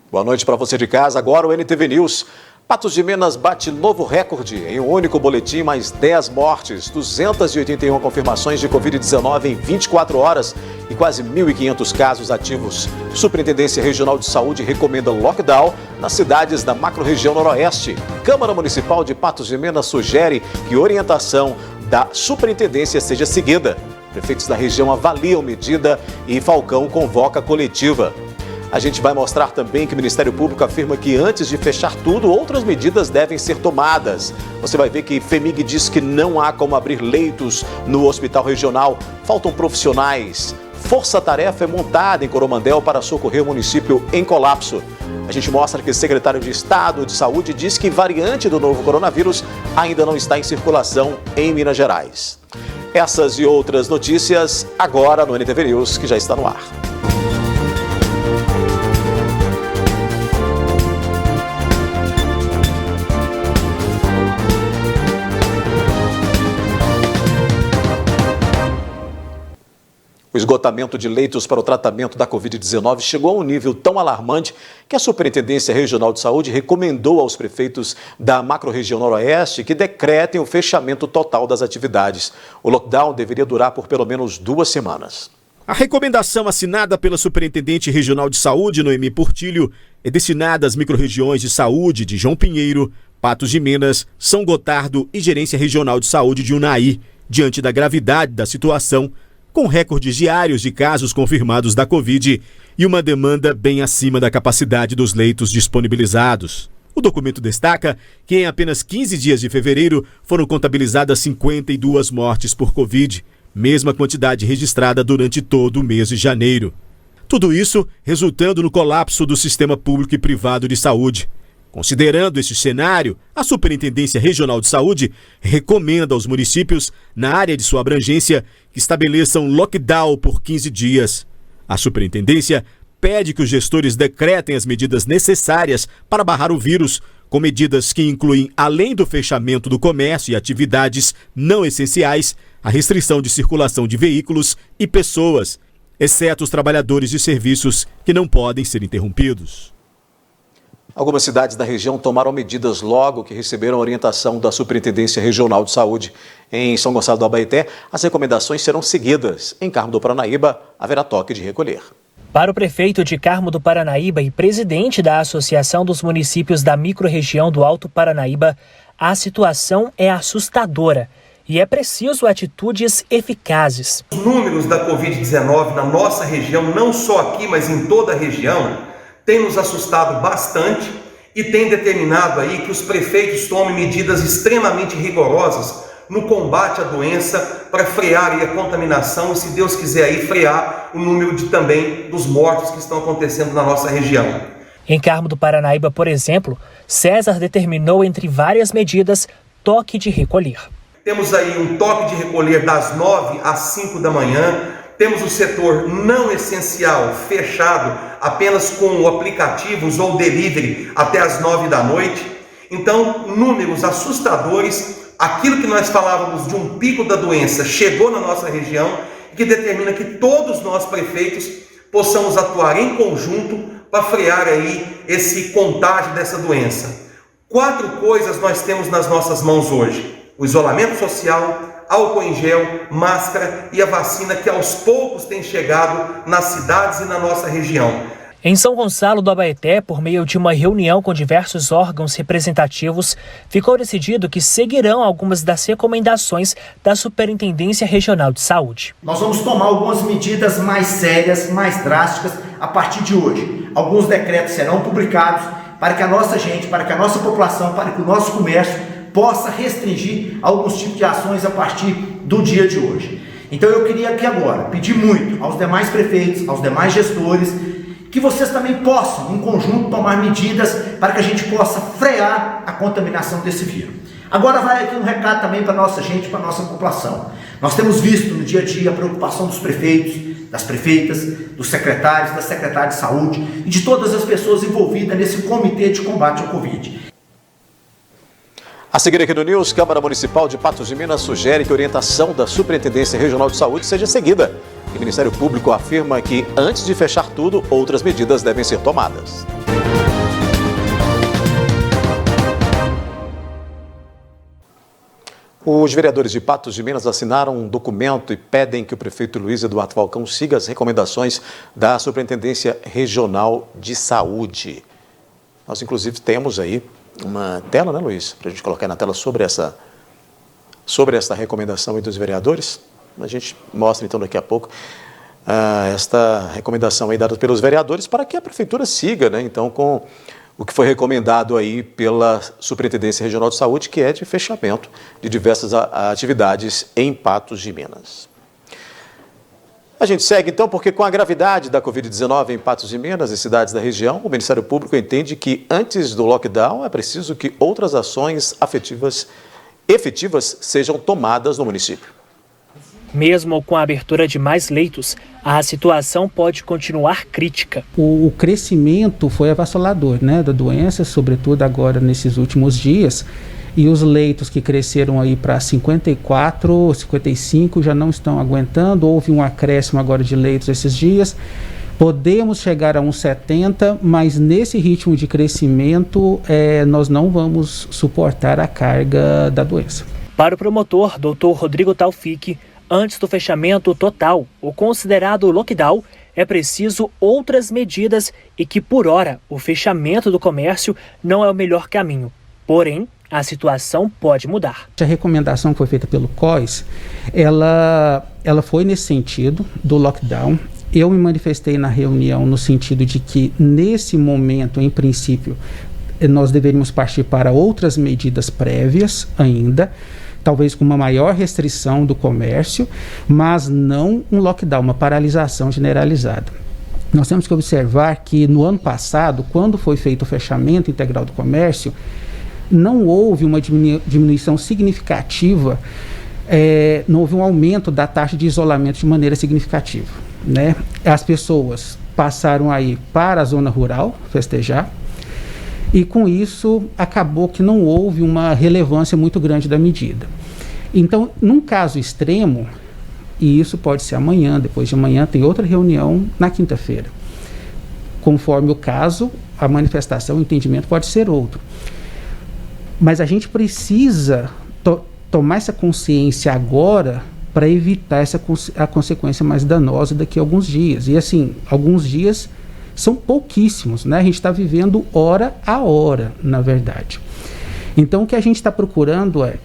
Boa noite para você de casa. Agora o NTV News. Patos de Minas bate novo recorde. Em um único boletim, mais 10 mortes, 281 confirmações de Covid-19 em 24 horas e quase 1.500 casos ativos. Superintendência Regional de Saúde recomenda lockdown nas cidades da macro-região noroeste. Câmara Municipal de Patos de Minas sugere que orientação da superintendência seja seguida. Prefeitos da região avaliam medida e Falcão convoca coletiva. A gente vai mostrar também que o Ministério Público afirma que antes de fechar tudo, outras medidas devem ser tomadas. Você vai ver que FEMIG diz que não há como abrir leitos no hospital regional. Faltam profissionais. Força-tarefa é montada em Coromandel para socorrer o município em colapso. A gente mostra que o secretário de Estado de Saúde diz que variante do novo coronavírus ainda não está em circulação em Minas Gerais. Essas e outras notícias agora no NTV News, que já está no ar. O esgotamento de leitos para o tratamento da Covid-19 chegou a um nível tão alarmante que a Superintendência Regional de Saúde recomendou aos prefeitos da macro-região noroeste que decretem o fechamento total das atividades. O lockdown deveria durar por pelo menos 2 semanas. A recomendação assinada pela Superintendente Regional de Saúde, Noemi Portilho, é destinada às micro-regiões de saúde de João Pinheiro, Patos de Minas, São Gotardo e Gerência Regional de Saúde de Unai, diante da gravidade da situação, com recordes diários de casos confirmados da Covid e uma demanda bem acima da capacidade dos leitos disponibilizados. O documento destaca que em apenas 15 dias de fevereiro foram contabilizadas 52 mortes por Covid, mesma quantidade registrada durante todo o mês de janeiro. Tudo isso resultando no colapso do sistema público e privado de saúde. Considerando este cenário, a Superintendência Regional de Saúde recomenda aos municípios, na área de sua abrangência, que estabeleçam lockdown por 15 dias. A Superintendência pede que os gestores decretem as medidas necessárias para barrar o vírus, com medidas que incluem, além do fechamento do comércio e atividades não essenciais, a restrição de circulação de veículos e pessoas, exceto os trabalhadores de serviços que não podem ser interrompidos. Algumas cidades da região tomaram medidas logo que receberam orientação da Superintendência Regional de Saúde. Em São Gonçalo do Abaeté, as recomendações serão seguidas. Em Carmo do Paranaíba, haverá toque de recolher. Para o prefeito de Carmo do Paranaíba e presidente da Associação dos Municípios da Microrregião do Alto Paranaíba, a situação é assustadora e é preciso atitudes eficazes. Os números da Covid-19 na nossa região, não só aqui, mas em toda a região, tem nos assustado bastante e tem determinado aí que os prefeitos tomem medidas extremamente rigorosas no combate à doença para frear aí a contaminação e, se Deus quiser, aí frear o número também dos mortos que estão acontecendo na nossa região. Em Carmo do Paranaíba, por exemplo, César determinou, entre várias medidas, toque de recolher. Temos aí um toque de recolher das 9 às 5 da manhã. Temos o setor não essencial fechado apenas com aplicativos ou delivery até as 9 da noite. Então, números assustadores. Aquilo que nós falávamos de um pico da doença chegou na nossa região, que determina que todos nós prefeitos possamos atuar em conjunto para frear aí esse contágio dessa doença. 4 coisas nós temos nas nossas mãos hoje: o isolamento social, álcool em gel, máscara e a vacina que aos poucos tem chegado nas cidades e na nossa região. Em São Gonçalo do Abaeté, por meio de uma reunião com diversos órgãos representativos, ficou decidido que seguirão algumas das recomendações da Superintendência Regional de Saúde. Nós vamos tomar algumas medidas mais sérias, mais drásticas a partir de hoje. Alguns decretos serão publicados para que a nossa gente, para que a nossa população, para que o nosso comércio possa restringir alguns tipos de ações a partir do dia de hoje. Então eu queria aqui agora pedir muito aos demais prefeitos, aos demais gestores, que vocês também possam, em conjunto, tomar medidas para que a gente possa frear a contaminação desse vírus. Agora vai aqui um recado também para a nossa gente, para a nossa população. Nós temos visto no dia a dia a preocupação dos prefeitos, das prefeitas, dos secretários, da secretária de saúde e de todas as pessoas envolvidas nesse comitê de combate ao Covid. A seguir aqui no News, Câmara Municipal de Patos de Minas sugere que a orientação da Superintendência Regional de Saúde seja seguida. O Ministério Público afirma que, antes de fechar tudo, outras medidas devem ser tomadas. Os vereadores de Patos de Minas assinaram um documento e pedem que o prefeito Luiz Eduardo Falcão siga as recomendações da Superintendência Regional de Saúde. Nós, inclusive, temos aí uma tela, né, Luiz, para a gente colocar na tela sobre essa recomendação aí dos vereadores. A gente mostra, então, daqui a pouco esta recomendação aí dada pelos vereadores para que a prefeitura siga, né, então, com o que foi recomendado aí pela Superintendência Regional de Saúde, que é de fechamento de diversas atividades em Patos de Minas. A gente segue então, porque com a gravidade da Covid-19 em Patos de Minas e cidades da região, o Ministério Público entende que antes do lockdown é preciso que outras ações efetivas sejam tomadas no município. Mesmo com a abertura de mais leitos, a situação pode continuar crítica. O crescimento foi avassalador, né, da doença, sobretudo agora nesses últimos dias, e os leitos que cresceram aí para 54, 55 já não estão aguentando. Houve um acréscimo agora de leitos esses dias. Podemos chegar a uns 70, mas nesse ritmo de crescimento nós não vamos suportar a carga da doença. Para o promotor, Dr. Rodrigo Taufik, antes do fechamento total, o considerado lockdown, é preciso outras medidas e que, por hora, o fechamento do comércio não é o melhor caminho. Porém, a situação pode mudar. A recomendação que foi feita pelo COIS, ela foi nesse sentido do lockdown. Eu me manifestei na reunião no sentido de que, nesse momento, em princípio, nós deveríamos partir para outras medidas prévias ainda, talvez com uma maior restrição do comércio, mas não um lockdown, uma paralisação generalizada. Nós temos que observar que no ano passado, quando foi feito o fechamento integral do comércio, não houve uma diminuição significativa, não houve um aumento da taxa de isolamento de maneira significativa, né? As pessoas passaram aí para a zona rural festejar, e com isso acabou que não houve uma relevância muito grande da medida. Então, num caso extremo, e isso pode ser amanhã, depois de amanhã tem outra reunião na quinta-feira. Conforme o caso, a manifestação, o entendimento pode ser outro. Mas a gente precisa tomar essa consciência agora para evitar a consequência mais danosa daqui a alguns dias. E assim, alguns dias são pouquíssimos, né? A gente está vivendo hora a hora, na verdade. Então, o que a gente está procurando é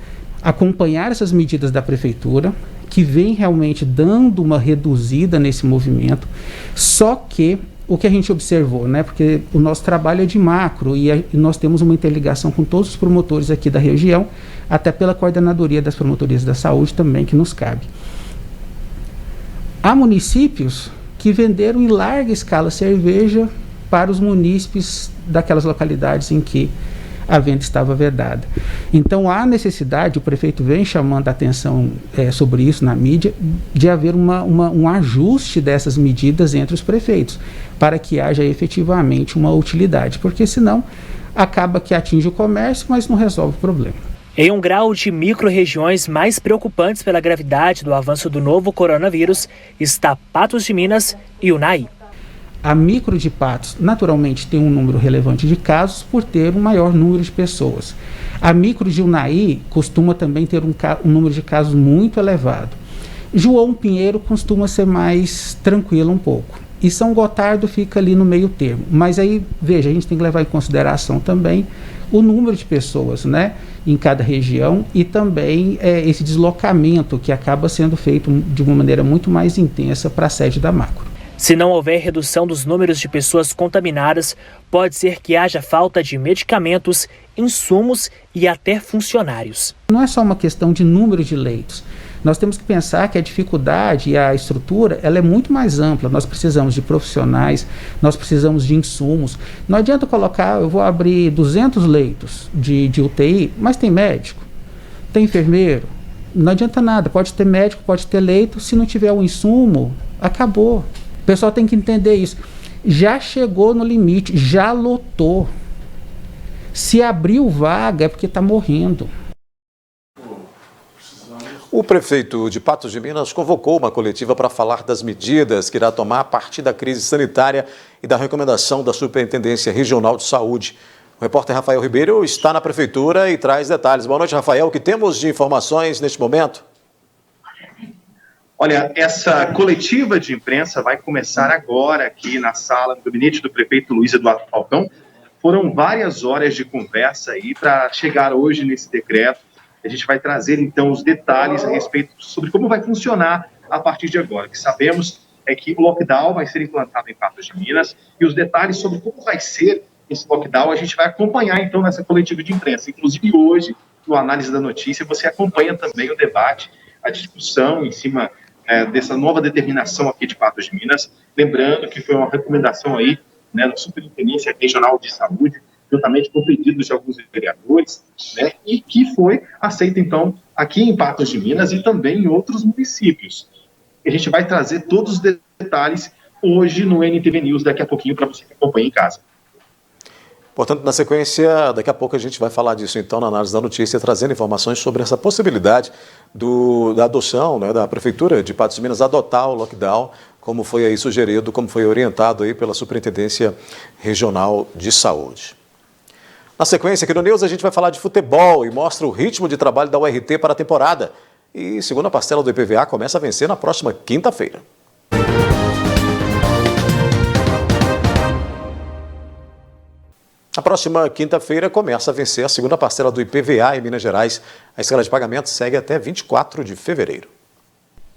acompanhar essas medidas da prefeitura, que vem realmente dando uma reduzida nesse movimento, só que o que a gente observou, né? Porque o nosso trabalho é de macro e nós temos uma interligação com todos os promotores aqui da região, até pela coordenadoria das promotorias da saúde também, que nos cabe. Há municípios que venderam em larga escala cerveja para os munícipes daquelas localidades em que a venda estava vedada. Então há necessidade, o prefeito vem chamando a atenção sobre isso na mídia, de haver um ajuste dessas medidas entre os prefeitos, para que haja efetivamente uma utilidade, porque senão acaba que atinge o comércio, mas não resolve o problema. Em um grau de micro-regiões mais preocupantes pela gravidade do avanço do novo coronavírus, está Patos de Minas e Unai. A micro de Patos, naturalmente, tem um número relevante de casos por ter um maior número de pessoas. A micro de Unai costuma também ter um número de casos muito elevado. João Pinheiro costuma ser mais tranquilo um pouco. E São Gotardo fica ali no meio termo. Mas aí, veja, a gente tem que levar em consideração também o número de pessoas, né, em cada região e também esse deslocamento que acaba sendo feito de uma maneira muito mais intensa para a sede da macro. Se não houver redução dos números de pessoas contaminadas, pode ser que haja falta de medicamentos, insumos e até funcionários. Não é só uma questão de número de leitos. Nós temos que pensar que a dificuldade e a estrutura ela é muito mais ampla. Nós precisamos de profissionais, nós precisamos de insumos. Não adianta colocar, eu vou abrir 200 leitos de UTI, mas tem médico, tem enfermeiro. Não adianta nada, pode ter médico, pode ter leito, se não tiver o insumo, acabou. O pessoal tem que entender isso. Já chegou no limite, já lotou. Se abriu vaga é porque está morrendo. O prefeito de Patos de Minas convocou uma coletiva para falar das medidas que irá tomar a partir da crise sanitária e da recomendação da Superintendência Regional de Saúde. O repórter Rafael Ribeiro está na Prefeitura e traz detalhes. Boa noite, Rafael. O que temos de informações neste momento? Olha, essa coletiva de imprensa vai começar agora aqui na sala do gabinete do prefeito Luiz Eduardo Falcão. Foram várias horas de conversa aí para chegar hoje nesse decreto. A gente vai trazer, então, os detalhes a respeito sobre como vai funcionar a partir de agora. O que sabemos é que o lockdown vai ser implantado em Patos de Minas e os detalhes sobre como vai ser esse lockdown a gente vai acompanhar, então, nessa coletiva de imprensa. Inclusive, hoje, no Análise da Notícia, você acompanha também o debate, a discussão em cima dessa nova determinação aqui de Patos de Minas. Lembrando que foi uma recomendação aí, né, da Superintendência Regional de Saúde, juntamente com pedidos de alguns vereadores, né, e que foi aceita, então, aqui em Patos de Minas e também em outros municípios. A gente vai trazer todos os detalhes hoje no NTV News, daqui a pouquinho, para você que acompanha em casa. Portanto, na sequência, daqui a pouco a gente vai falar disso, então, na Análise da Notícia, trazendo informações sobre essa possibilidade da adoção, né, da Prefeitura de Patos de Minas adotar o lockdown, como foi aí sugerido, como foi orientado aí pela Superintendência Regional de Saúde. Na sequência, aqui no News, a gente vai falar de futebol e mostra o ritmo de trabalho da URT para a temporada. E, segunda parcela do IPVA começa a vencer na próxima quinta-feira. Na próxima quinta-feira começa a vencer a segunda parcela do IPVA em Minas Gerais. A escala de pagamento segue até 24 de fevereiro.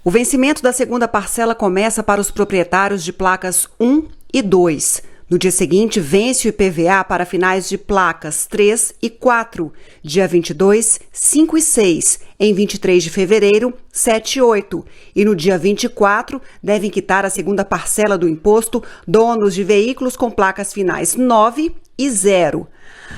O vencimento da segunda parcela começa para os proprietários de placas 1 e 2. No dia seguinte, vence o IPVA para finais de placas 3 e 4, dia 22, 5 e 6, em 23 de fevereiro, 7 e 8. E no dia 24, devem quitar a segunda parcela do imposto donos de veículos com placas finais 9 e 0.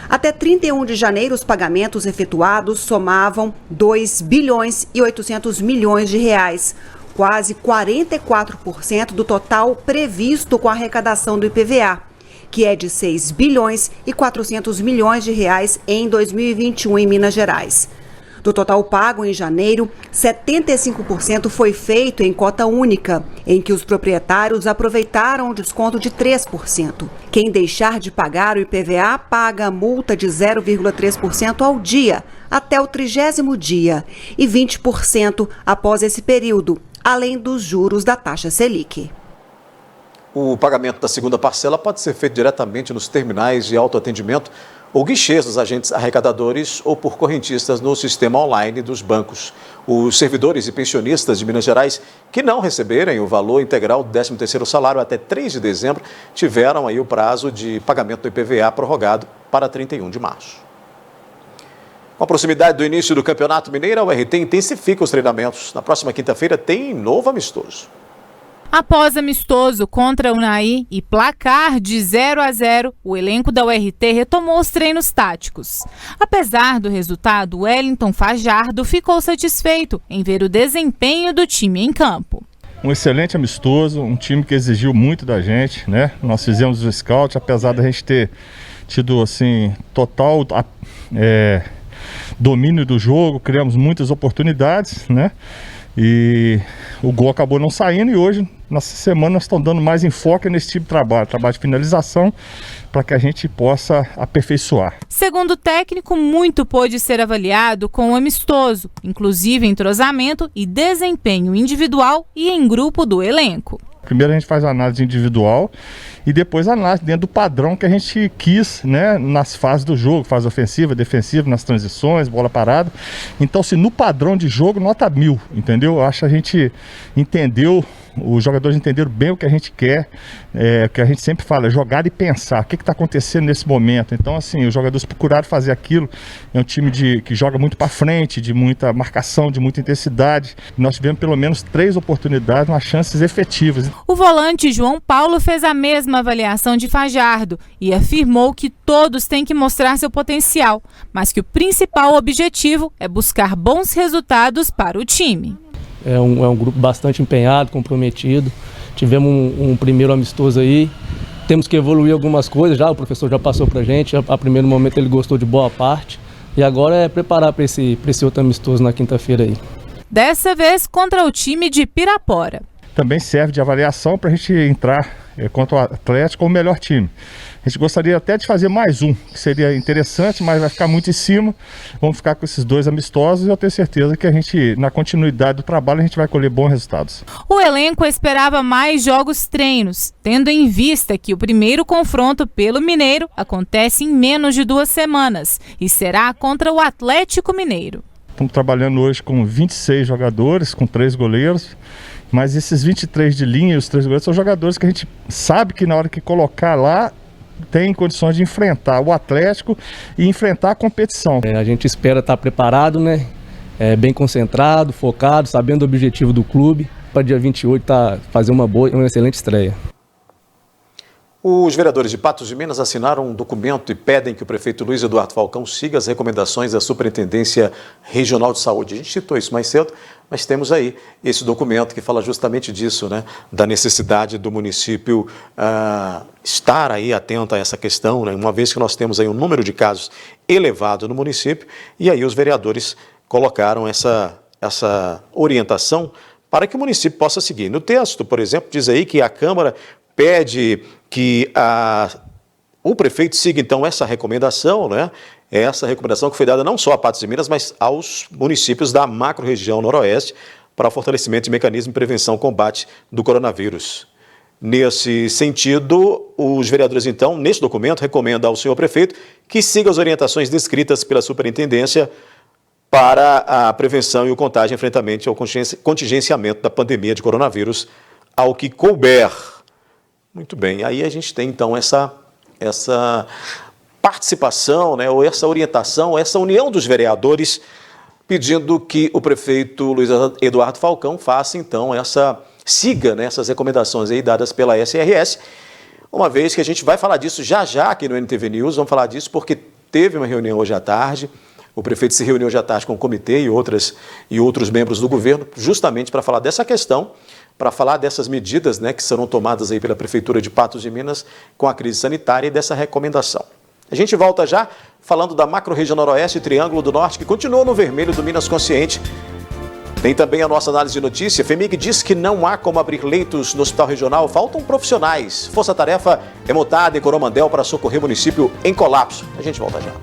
Até 31 de janeiro, os pagamentos efetuados somavam 2 bilhões e 800 milhões de reais, quase 44% do total previsto com a arrecadação do IPVA, que é de 6 bilhões e 400 milhões de reais em 2021 em Minas Gerais. Do total pago em janeiro, 75% foi feito em cota única, em que os proprietários aproveitaram o desconto de 3%. Quem deixar de pagar o IPVA paga multa de 0,3% ao dia, até o 30º dia, e 20% após esse período, além dos juros da taxa Selic. O pagamento da segunda parcela pode ser feito diretamente nos terminais de autoatendimento ou guichês dos agentes arrecadadores ou por correntistas no sistema online dos bancos. Os servidores e pensionistas de Minas Gerais que não receberem o valor integral do 13º salário até 3 de dezembro tiveram aí o prazo de pagamento do IPVA prorrogado para 31 de março. Com a proximidade do início do Campeonato Mineiro, a URT intensifica os treinamentos. Na próxima quinta-feira tem novo amistoso. Após amistoso contra o Unaí e placar de 0-0, o elenco da URT retomou os treinos táticos. Apesar do resultado, Wellington Fajardo ficou satisfeito em ver o desempenho do time em campo. Um excelente amistoso, um time que exigiu muito da gente, né? Nós fizemos o scout, apesar da gente ter tido assim total domínio do jogo, criamos muitas oportunidades, né? E o gol acabou não saindo e hoje, nessa semana, nós estamos dando mais enfoque nesse tipo de trabalho de finalização, para que a gente possa aperfeiçoar. Segundo o técnico, muito pôde ser avaliado com o amistoso, inclusive entrosamento e desempenho individual e em grupo do elenco. Primeiro a gente faz a análise individual e depois a análise dentro do padrão que a gente quis, né, nas fases do jogo, fase ofensiva, defensiva, nas transições, bola parada. Então, se no padrão de jogo, nota 1000, entendeu? Eu acho que a gente entendeu, os jogadores entenderam bem o que a gente quer, o que a gente sempre fala, jogar e pensar, o que está acontecendo nesse momento. Então, assim, os jogadores procuraram fazer aquilo. É um time que joga muito para frente, de muita marcação, de muita intensidade. Nós tivemos pelo menos 3 oportunidades, umas chances efetivas. O volante João Paulo fez a mesma avaliação de Fajardo e afirmou que todos têm que mostrar seu potencial, mas que o principal objetivo é buscar bons resultados para o time. É um grupo bastante empenhado, comprometido. Tivemos um primeiro amistoso aí. Temos que evoluir algumas coisas já, o professor já passou pra gente. A primeiro momento ele gostou de boa parte. E agora é preparar para esse outro amistoso na quinta-feira aí. Dessa vez contra o time de Pirapora. Também serve de avaliação para a gente entrar contra o Atlético como o melhor time. A gente gostaria até de fazer mais um, que seria interessante, mas vai ficar muito em cima. Vamos ficar com esses 2 amistosos e eu tenho certeza que a gente, na continuidade do trabalho, a gente vai colher bons resultados. O elenco esperava mais jogos-treinos, tendo em vista que o primeiro confronto pelo Mineiro acontece em menos de 2 semanas e será contra o Atlético Mineiro. Estamos trabalhando hoje com 26 jogadores, com 3 goleiros, mas esses 23 de linha e os 3 goleiros são jogadores que a gente sabe que na hora que colocar lá, tem condições de enfrentar o Atlético e enfrentar a competição. A gente espera estar preparado, né? Bem concentrado, focado, sabendo o objetivo do clube, para dia 28 fazer uma excelente estreia. Os vereadores de Patos de Minas assinaram um documento e pedem que o prefeito Luiz Eduardo Falcão siga as recomendações da Superintendência Regional de Saúde. A gente citou isso mais cedo, mas temos aí esse documento que fala justamente disso, né? Da necessidade do município estar aí atento a essa questão, né? Uma vez que nós temos aí um número de casos elevado no município, e aí os vereadores colocaram essa orientação para que o município possa seguir. No texto, por exemplo, diz aí que a Câmara pede que o prefeito siga, então, essa recomendação, né? Essa recomendação que foi dada não só a Patos de Minas, mas aos municípios da macro-região noroeste para o fortalecimento de mecanismo de prevenção e combate do coronavírus. Nesse sentido, os vereadores, então, neste documento, recomendam ao senhor prefeito que siga as orientações descritas pela superintendência para a prevenção e o contágio, enfrentamento ao contingenciamento da pandemia de coronavírus, ao que couber. Muito bem, aí a gente tem então essa participação, né, ou essa orientação, essa união dos vereadores, pedindo que o prefeito Luiz Eduardo Falcão faça então siga, né, essas recomendações aí dadas pela SRS, uma vez que a gente vai falar disso já aqui no NTV News, vamos falar disso porque teve uma reunião hoje à tarde, o prefeito se reuniu hoje à tarde com o comitê e outros membros do governo, justamente para falar dessa questão, para falar dessas medidas, né, que serão tomadas aí pela Prefeitura de Patos de Minas com a crise sanitária e dessa recomendação. A gente volta já falando da macro-região noroeste e Triângulo do Norte, que continua no vermelho do Minas Consciente. Tem também a nossa análise de notícia. FEMIG diz que não há como abrir leitos no hospital regional, faltam profissionais. Força-tarefa é montada em Coromandel para socorrer o município em colapso. A gente volta já.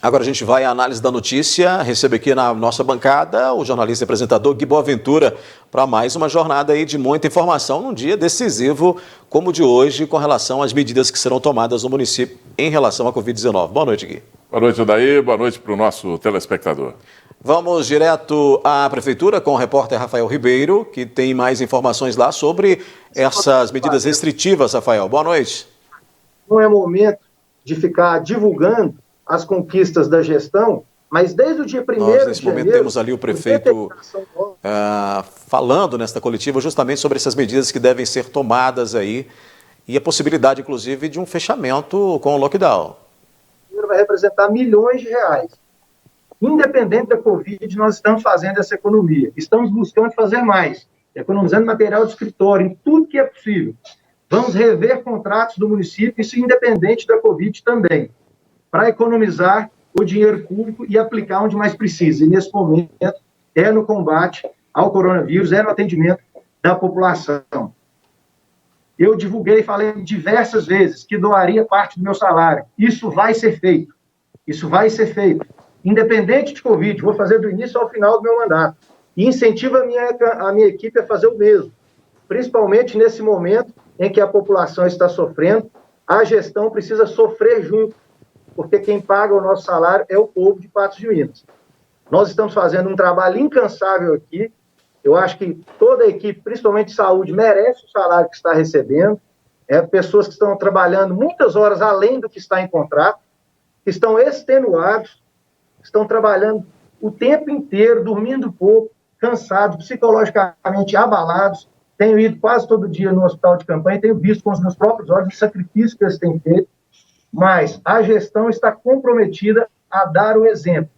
Agora a gente vai à análise da notícia, recebe aqui na nossa bancada o jornalista e apresentador Gui Boaventura para mais uma jornada aí de muita informação num dia decisivo como o de hoje com relação às medidas que serão tomadas no município em relação à Covid-19. Boa noite, Gui. Boa noite, Odair. Boa noite para o nosso telespectador. Vamos direto à Prefeitura com o repórter Rafael Ribeiro, que tem mais informações lá sobre essas medidas restritivas, Rafael. Boa noite. Não é momento de ficar divulgando as conquistas da gestão, mas desde o dia 1º de janeiro... Nesse momento temos ali o prefeito falando nesta coletiva justamente sobre essas medidas que devem ser tomadas aí e a possibilidade, inclusive, de um fechamento com o lockdown. Vai representar milhões de reais. Independente da Covid, nós estamos fazendo essa economia. Estamos buscando fazer mais, economizando material de escritório, em tudo que é possível. Vamos rever contratos do município, isso independente da Covid também, para economizar o dinheiro público e aplicar onde mais precisa. E nesse momento é no combate ao coronavírus, é no atendimento da população. Eu divulguei e falei diversas vezes que doaria parte do meu salário. Isso vai ser feito. Isso vai ser feito. Independente de Covid, vou fazer do início ao final do meu mandato. E incentivo a minha equipe a fazer o mesmo. Principalmente nesse momento em que a população está sofrendo, a gestão precisa sofrer junto, porque quem paga o nosso salário é o povo de Patos de Minas. Nós estamos fazendo um trabalho incansável aqui. Eu acho que toda a equipe, principalmente de saúde, merece o salário que está recebendo. Pessoas que estão trabalhando muitas horas além do que está em contrato, que estão extenuados, estão trabalhando o tempo inteiro, dormindo pouco, cansados, psicologicamente abalados. Tenho ido quase todo dia no hospital de campanha, tenho visto com os meus próprios olhos o sacrifício que eles têm feito. Mas a gestão está comprometida a dar o exemplo.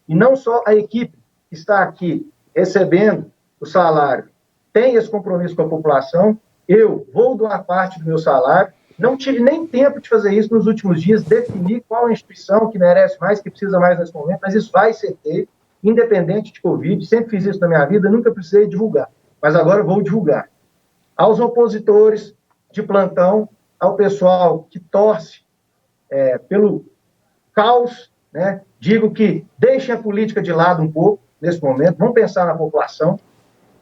E não só a equipe que está aqui recebendo o salário tem esse compromisso com a população, eu vou doar parte do meu salário, não tive nem tempo de fazer isso nos últimos dias, definir qual a instituição que merece mais, que precisa mais nesse momento, mas isso vai ser feito, independente de Covid, sempre fiz isso na minha vida, nunca precisei divulgar, mas agora eu vou divulgar. Aos opositores, de plantão, ao pessoal que torce pelo caos, né? Digo que deixem a política de lado um pouco, nesse momento, vamos pensar na população,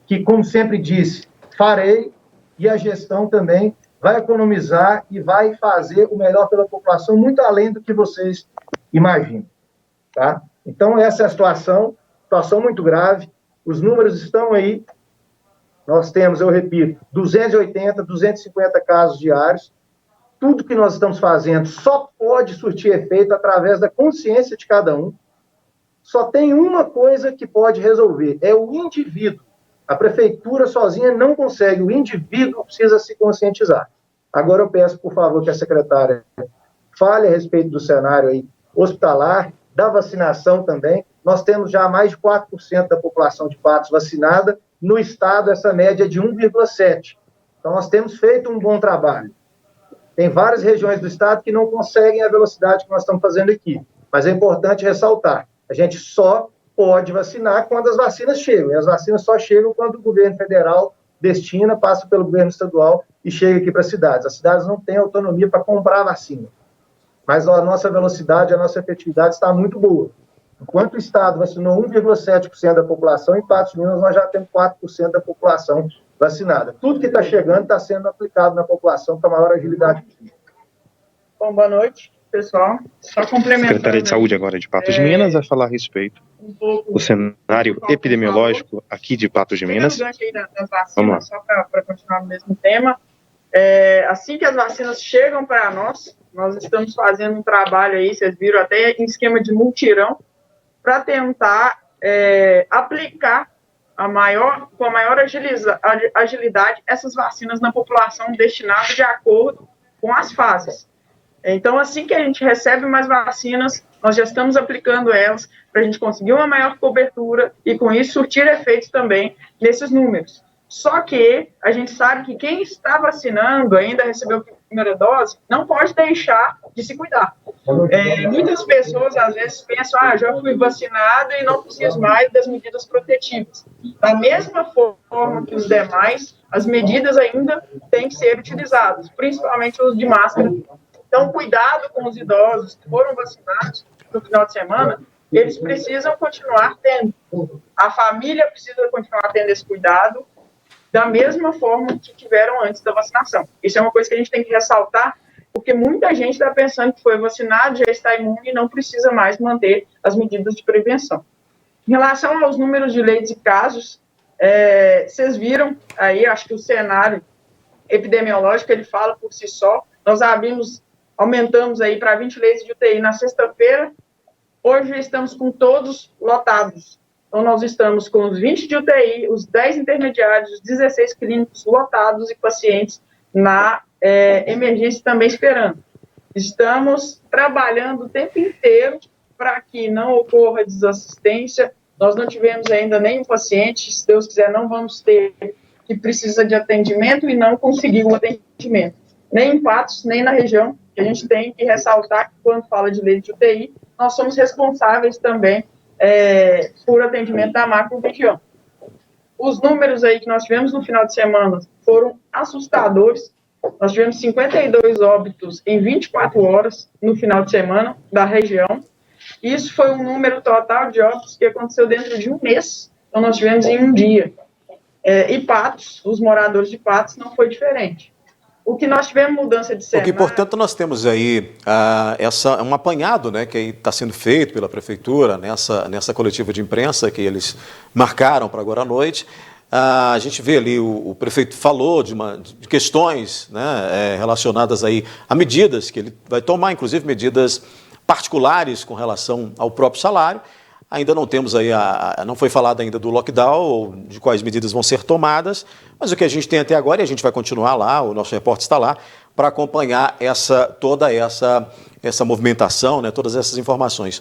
que, como sempre disse, farei, e a gestão também vai economizar e vai fazer o melhor pela população, muito além do que vocês imaginam, tá? Então, essa é a situação muito grave, os números estão aí, nós temos, eu repito, 280, 250 casos diários, tudo que nós estamos fazendo só pode surtir efeito através da consciência de cada um, só tem uma coisa que pode resolver, é o indivíduo. A prefeitura sozinha não consegue, o indivíduo precisa se conscientizar. Agora eu peço, por favor, que a secretária fale a respeito do cenário aí hospitalar, da vacinação também. Nós temos já mais de 4% da população de Patos vacinada. No estado, essa média é de 1,7%. Então, nós temos feito um bom trabalho. Tem várias regiões do estado que não conseguem a velocidade que nós estamos fazendo aqui. Mas é importante ressaltar, a gente só pode vacinar quando as vacinas chegam. E as vacinas só chegam quando o governo federal destina, passa pelo governo estadual e chega aqui para as cidades. As cidades não têm autonomia para comprar vacina. Mas a nossa velocidade, a nossa efetividade está muito boa. Enquanto o estado vacinou 1,7% da população, em Patos de Minas nós já temos 4% da população vacinada. Tudo que está chegando está sendo aplicado na população com a maior agilidade possível. Bom, boa noite, pessoal. Só complementando. Secretaria de Saúde agora de Patos de Minas vai falar a respeito do cenário epidemiológico aqui de Patos de Minas. Das vacinas, só para continuar no mesmo tema. Assim que as vacinas chegam para nós estamos fazendo um trabalho aí, vocês viram, até em esquema de multirão, para tentar aplicar com a maior agilidade essas vacinas na população destinada de acordo com as fases. Então, assim que a gente recebe mais vacinas, nós já estamos aplicando elas para a gente conseguir uma maior cobertura e, com isso, surtir efeitos também nesses números. Só que a gente sabe que quem está vacinando, ainda recebeu a primeira dose, não pode deixar de se cuidar. Muitas pessoas, às vezes, pensam, já fui vacinado e não preciso mais das medidas protetivas. Da mesma forma que os demais, as medidas ainda têm que ser utilizadas, principalmente o uso de máscara. Então, cuidado com os idosos que foram vacinados no final de semana, eles precisam continuar tendo. A família precisa continuar tendo esse cuidado da mesma forma que tiveram antes da vacinação. Isso é uma coisa que a gente tem que ressaltar, porque muita gente está pensando que foi vacinado, já está imune e não precisa mais manter as medidas de prevenção. Em relação aos números de leitos e casos, vocês viram aí, acho que o cenário epidemiológico, ele fala por si só. Nós aumentamos aí para 20 leitos de UTI na sexta-feira, hoje estamos com todos lotados. Então, nós estamos com os 20 de UTI, os 10 intermediários, os 16 clínicos lotados e pacientes na emergência também esperando. Estamos trabalhando o tempo inteiro para que não ocorra desassistência. Nós não tivemos ainda nenhum paciente, se Deus quiser, não vamos ter, que precisa de atendimento e não conseguiu o atendimento. Nem em Patos, nem na região, que a gente tem que ressaltar que quando fala de leite de UTI, nós somos responsáveis também por atendimento da macro-região. Os números aí que nós tivemos no final de semana foram assustadores. Nós tivemos 52 óbitos em 24 horas no final de semana da região. Isso foi um número total de óbitos que aconteceu dentro de um mês. Então, nós tivemos em um dia. E Patos, os moradores de Patos, não foi diferente. O que nós tivemos mudança de cenário... Porque, portanto, nós temos aí um apanhado, né, que está sendo feito pela Prefeitura nessa coletiva de imprensa que eles marcaram para agora à noite. A gente vê ali, o prefeito falou de questões, né, relacionadas aí a medidas que ele vai tomar, inclusive medidas particulares com relação ao próprio salário. Ainda não temos aí, não foi falado ainda do lockdown ou de quais medidas vão ser tomadas, mas o que a gente tem até agora, e a gente vai continuar lá, o nosso repórter está lá, para acompanhar toda essa movimentação, né, todas essas informações.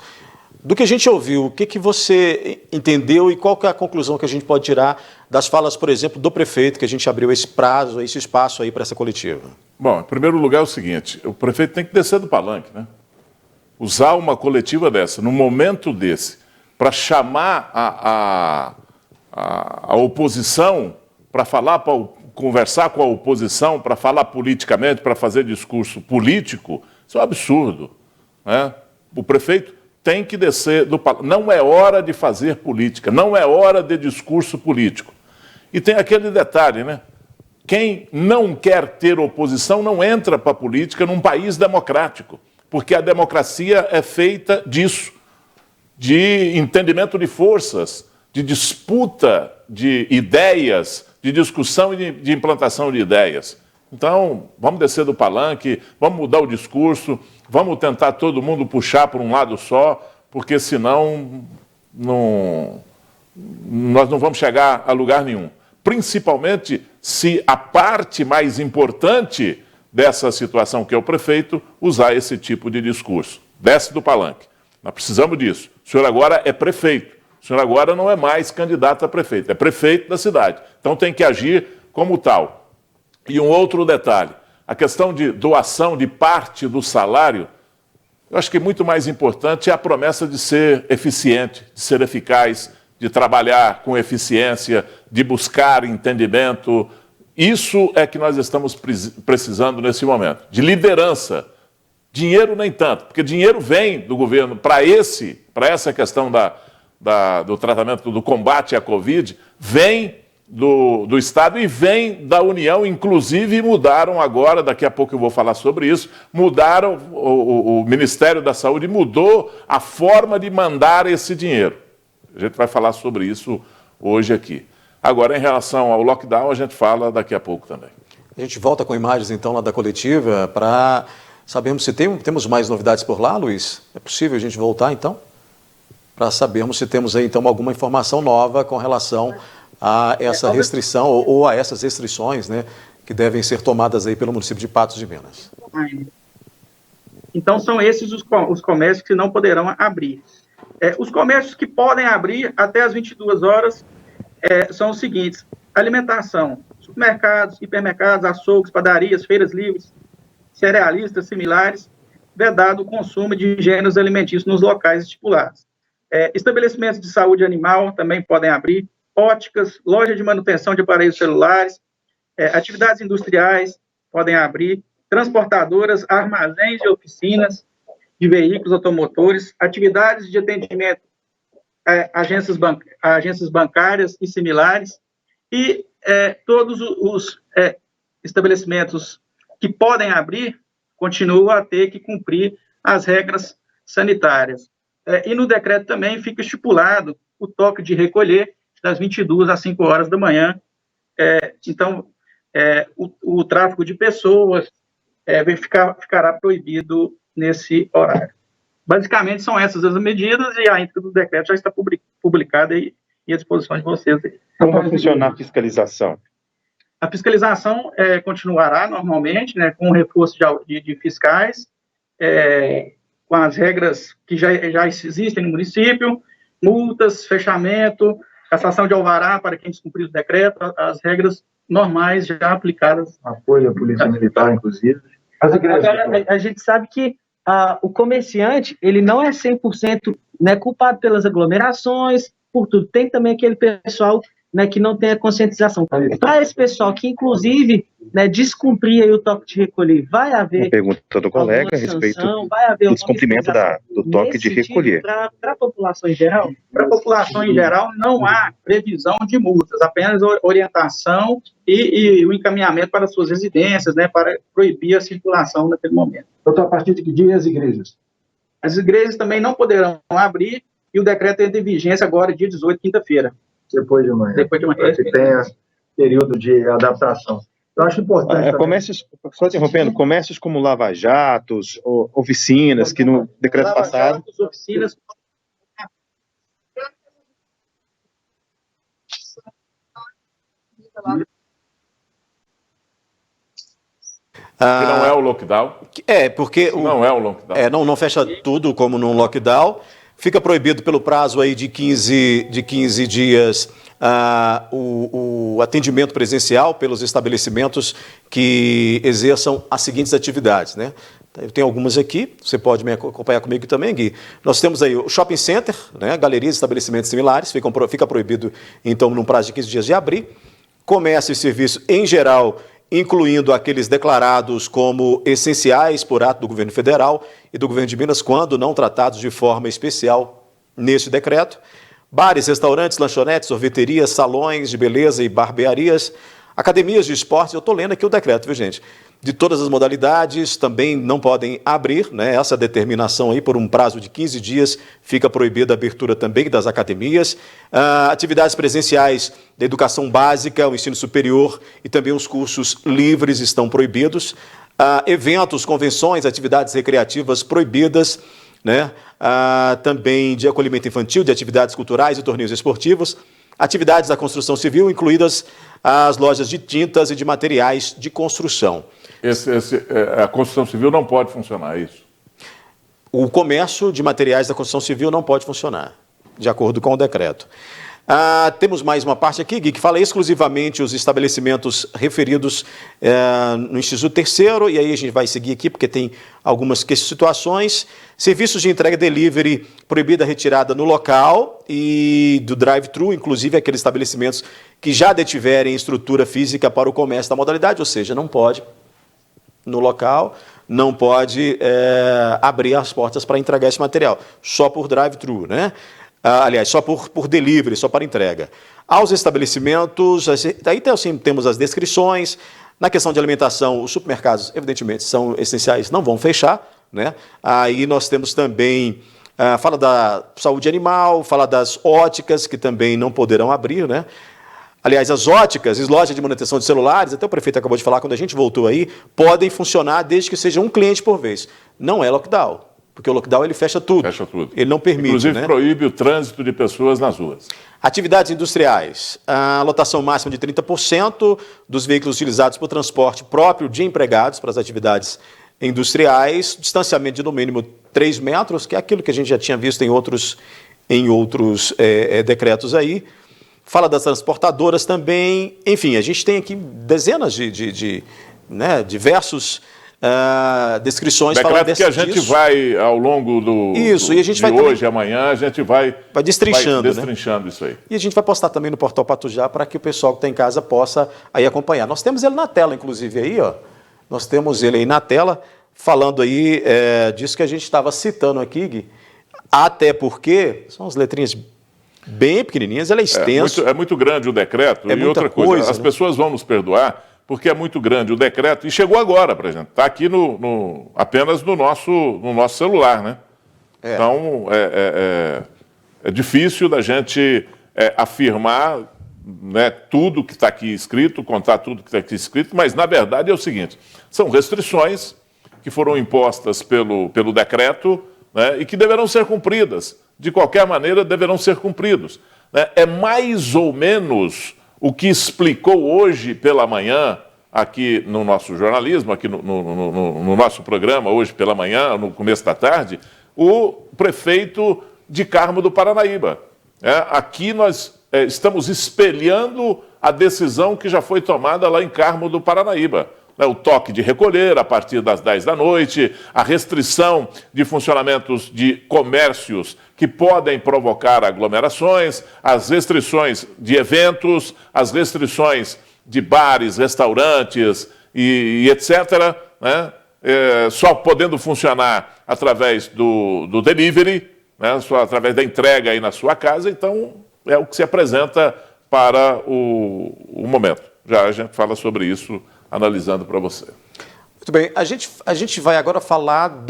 Do que a gente ouviu, o que você entendeu e qual que é a conclusão que a gente pode tirar das falas, por exemplo, do prefeito, que a gente abriu esse espaço aí para essa coletiva? Bom, em primeiro lugar é o seguinte, o prefeito tem que descer do palanque, né? Usar uma coletiva dessa, num momento desse, para chamar a oposição, para falar para o conversar com a oposição para falar politicamente, para fazer discurso político, isso é um absurdo, né? O prefeito tem que descer do palanque. Não é hora de fazer política, não é hora de discurso político. E tem aquele detalhe, né? Quem não quer ter oposição não entra para a política num país democrático, porque a democracia é feita disso, de entendimento de forças, de disputa de ideias, de discussão e de implantação de ideias. Então, vamos descer do palanque, vamos mudar o discurso, vamos tentar todo mundo puxar por um lado só, porque senão nós não vamos chegar a lugar nenhum. Principalmente se a parte mais importante dessa situação, que é o prefeito, usar esse tipo de discurso. Desce do palanque. Nós precisamos disso. O senhor agora é prefeito. O senhor agora não é mais candidato a prefeito, é prefeito da cidade. Então tem que agir como tal. E um outro detalhe, a questão de doação de parte do salário, eu acho que muito mais importante é a promessa de ser eficiente, de ser eficaz, de trabalhar com eficiência, de buscar entendimento. Isso é que nós estamos precisando nesse momento, de liderança. Dinheiro nem tanto, porque dinheiro vem do governo para essa questão do tratamento, do combate à Covid, vem do Estado e vem da União, inclusive mudaram agora, daqui a pouco eu vou falar sobre isso, mudaram, o Ministério da Saúde mudou a forma de mandar esse dinheiro. A gente vai falar sobre isso hoje aqui. Agora, em relação ao lockdown, a gente fala daqui a pouco também. A gente volta com imagens, então, lá da coletiva, para sabermos se temos mais novidades por lá, Luiz? É possível a gente voltar, então? Para sabermos se temos aí, então, alguma informação nova com relação a essa restrição ou a essas restrições, né, que devem ser tomadas aí pelo município de Patos de Minas. Então, são esses os comércios que não poderão abrir. Os comércios que podem abrir até as 22 horas são os seguintes: alimentação, supermercados, hipermercados, açougues, padarias, feiras livres, cerealistas similares, vedado o consumo de gêneros alimentícios nos locais estipulados. Estabelecimentos de saúde animal também podem abrir, óticas, loja de manutenção de aparelhos celulares, atividades industriais podem abrir, transportadoras, armazéns e oficinas de veículos automotores, atividades de atendimento, agências bancárias e similares, e todos os estabelecimentos que podem abrir continuam a ter que cumprir as regras sanitárias. E no decreto também fica estipulado o toque de recolher das 22 às 5 horas da manhã. Então, o tráfego de pessoas ficará proibido nesse horário. Basicamente, são essas as medidas e a íntegra do decreto já está publicada e à disposição de vocês. Como vai funcionar a fiscalização? A fiscalização continuará normalmente, né, com o reforço de fiscais, com as regras que já existem no município, multas, fechamento, cassação de alvará para quem descumprir o decreto, as regras normais já aplicadas. Apoio à Polícia Militar, inclusive. Agora, a gente sabe que o comerciante, ele não é 100%, né, culpado pelas aglomerações, por tudo. Tem também aquele pessoal, né, que não tem a conscientização. Para esse pessoal que, inclusive, né, descumprir aí o toque de recolher, vai haver... Uma pergunta do colega a respeito do descumprimento do toque de recolher. Para a população em geral? Para a população em geral, não há previsão de multas, apenas orientação e o encaminhamento para suas residências, né, para proibir a circulação naquele momento. Doutor, a partir de que dia as igrejas? As igrejas também não poderão abrir e o decreto entra em vigência agora, dia 18, quinta-feira. Depois de manhã. Depois de manhã. Para que tenha período de adaptação. Eu acho importante... comércios, só interrompendo, comércios como lava-jatos, oficinas, que no decreto passado... Oficinas... Que não é o lockdown. Porque... Não é o lockdown. Não fecha tudo como num lockdown. Fica proibido pelo prazo aí de 15 dias o atendimento presencial pelos estabelecimentos que exerçam as seguintes atividades, né? Eu tenho algumas aqui, você pode me acompanhar comigo também, Gui. Nós temos aí o shopping center, né? Galerias e estabelecimentos similares, fica proibido, então, num prazo de 15 dias de abrir. comércio e serviço em geral, incluindo aqueles declarados como essenciais por ato do governo federal e do governo de Minas, quando não tratados de forma especial neste decreto. Bares, restaurantes, lanchonetes, sorveterias, salões de beleza e barbearias, academias de esportes, eu estou lendo aqui o decreto, viu, gente? De todas as modalidades, também não podem abrir, né? Essa determinação aí, por um prazo de 15 dias, fica proibida a abertura também das academias. Atividades presenciais da educação básica, o ensino superior e também os cursos livres estão proibidos. Eventos, convenções, atividades recreativas proibidas, né? Também de acolhimento infantil, de atividades culturais e torneios esportivos. Atividades da construção civil, incluídas as lojas de tintas e de materiais de construção. A construção civil não pode funcionar, é isso? O comércio de materiais da construção civil não pode funcionar, de acordo com o decreto. Temos mais uma parte aqui, Gui, que fala exclusivamente os estabelecimentos referidos no inciso 3º, e aí a gente vai seguir aqui porque tem algumas situações. Serviços de entrega e delivery, proibida a retirada no local e do drive-thru, inclusive aqueles estabelecimentos que já detiverem estrutura física para o comércio da modalidade, ou seja, não pode no local, não pode abrir as portas para entregar esse material, só por drive-thru, né? Aliás, só por delivery, só para entrega. Aos estabelecimentos, aí temos as descrições. Na questão de alimentação, os supermercados, evidentemente, são essenciais, não vão fechar, né? Aí nós temos também, fala da saúde animal, fala das óticas, que também não poderão abrir, né? Aliás, as óticas e lojas de manutenção de celulares, até o prefeito acabou de falar, quando a gente voltou aí, podem funcionar desde que seja um cliente por vez. Não é lockdown, porque o lockdown ele fecha tudo. Fecha tudo. Ele não permite, inclusive, né? Proíbe o trânsito de pessoas nas ruas. Atividades industriais. A lotação máxima de 30% dos veículos utilizados para o transporte próprio de empregados para as atividades industriais. Distanciamento de no mínimo 3 metros, que é aquilo que a gente já tinha visto em outros decretos aí. Fala das transportadoras também. Enfim, a gente tem aqui dezenas de diversos descrições falando decreto que a gente vai, ao longo e a gente vai hoje e amanhã, a gente vai destrinchando, isso aí. E a gente vai postar também no Portal Patujá para que o pessoal que está em casa possa aí acompanhar. Nós temos ele na tela, inclusive, aí, ó. Nós temos ele aí na tela, falando aí disso que a gente estava citando aqui, Gui. Até porque são as letrinhas bem pequenininhas, ele é extenso. É muito grande o decreto. E outra coisa, as pessoas vão nos perdoar, porque é muito grande o decreto e chegou agora para a gente. Está aqui apenas no nosso celular, né? Então, é difícil da gente afirmar, né, tudo que está aqui escrito, contar tudo que está aqui escrito, mas, na verdade, é o seguinte, são restrições que foram impostas pelo decreto, né, e que deverão ser cumpridas. De qualquer maneira, deverão ser cumpridos. Né? É mais ou menos o que explicou hoje pela manhã, aqui no nosso jornalismo, aqui no nosso programa, hoje pela manhã, no começo da tarde, o prefeito de Carmo do Paranaíba. Aqui nós estamos espelhando a decisão que já foi tomada lá em Carmo do Paranaíba. O toque de recolher a partir das 10 da noite, a restrição de funcionamentos de comércios que podem provocar aglomerações, as restrições de eventos, as restrições de bares, restaurantes e etc., né? Só podendo funcionar através do delivery, né? Só através da entrega aí na sua casa. Então, é o que se apresenta para o momento. Já a gente fala sobre isso, analisando para você. Muito bem, a gente vai agora falar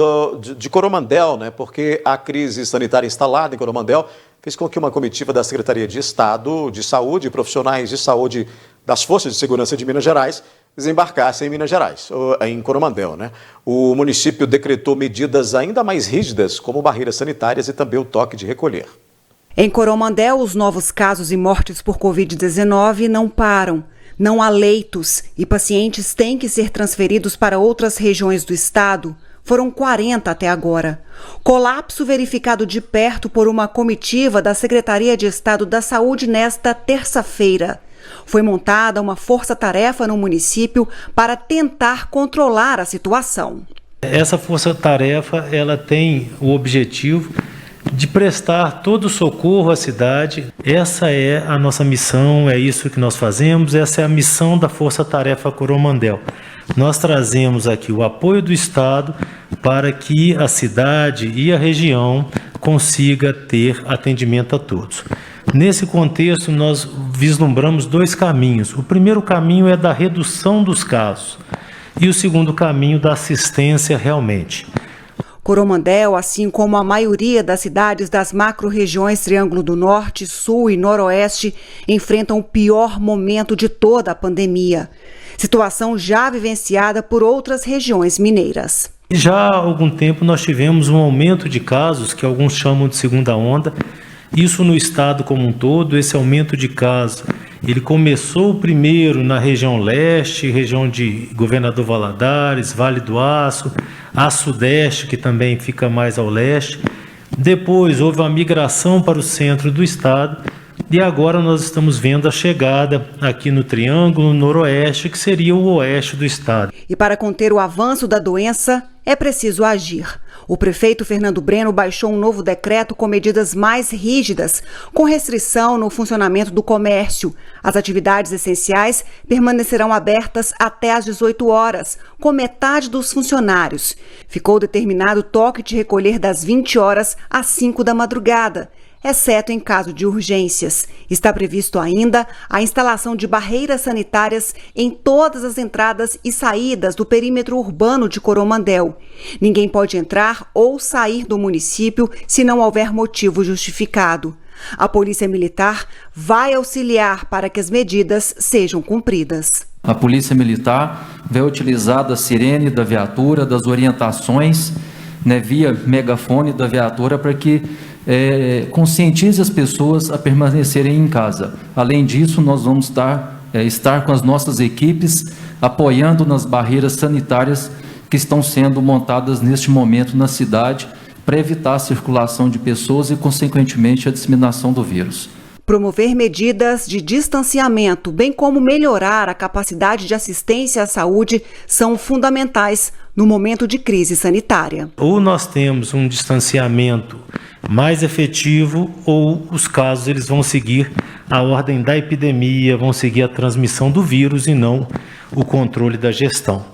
de Coromandel, né? Porque a crise sanitária instalada em Coromandel fez com que uma comitiva da Secretaria de Estado de Saúde, profissionais de saúde das Forças de Segurança de Minas Gerais, desembarcassem em Minas Gerais, em Coromandel, né? O município decretou medidas ainda mais rígidas, como barreiras sanitárias e também o toque de recolher. Em Coromandel, os novos casos e mortes por Covid-19 não param. Não há leitos e pacientes têm que ser transferidos para outras regiões do estado. Foram 40 até agora. Colapso verificado de perto por uma comitiva da Secretaria de Estado da Saúde nesta terça-feira. Foi montada uma força-tarefa no município para tentar controlar a situação. Essa força-tarefa ela tem o objetivo de prestar todo o socorro à cidade. Essa é a nossa missão, é isso que nós fazemos, essa é a missão da Força Tarefa Coromandel. Nós trazemos aqui o apoio do Estado para que a cidade e a região consiga ter atendimento a todos. Nesse contexto, nós vislumbramos 2 caminhos. O primeiro caminho é da redução dos casos e o segundo caminho da assistência realmente. Coromandel, assim como a maioria das cidades das macro-regiões Triângulo do Norte, Sul e Noroeste, enfrentam o pior momento de toda a pandemia. Situação já vivenciada por outras regiões mineiras. Já há algum tempo nós tivemos um aumento de casos, que alguns chamam de segunda onda. Isso no estado como um todo, esse aumento de casos, ele começou primeiro na região leste, região de Governador Valadares, Vale do Aço, a sudeste, que também fica mais ao leste. Depois houve uma migração para o centro do estado e agora nós estamos vendo a chegada aqui no Triângulo Noroeste, que seria o oeste do estado. E para conter o avanço da doença, é preciso agir. O prefeito Fernando Breno baixou um novo decreto com medidas mais rígidas, com restrição no funcionamento do comércio. As atividades essenciais permanecerão abertas até às 18 horas, com metade dos funcionários. Ficou determinado o toque de recolher das 20 horas às 5 da madrugada, exceto em caso de urgências. Está previsto ainda a instalação de barreiras sanitárias em todas as entradas e saídas do perímetro urbano de Coromandel. Ninguém pode entrar ou sair do município se não houver motivo justificado. A Polícia Militar vai auxiliar para que as medidas sejam cumpridas. A Polícia Militar vai utilizar da sirene da viatura, das orientações, via megafone da viatura para que conscientize as pessoas a permanecerem em casa. Além disso, nós vamos estar com as nossas equipes apoiando nas barreiras sanitárias que estão sendo montadas neste momento na cidade para evitar a circulação de pessoas e, consequentemente, a disseminação do vírus. Promover medidas de distanciamento, bem como melhorar a capacidade de assistência à saúde, são fundamentais no momento de crise sanitária. Ou nós temos um distanciamento mais efetivo, ou os casos eles vão seguir a ordem da epidemia, vão seguir a transmissão do vírus e não o controle da gestão.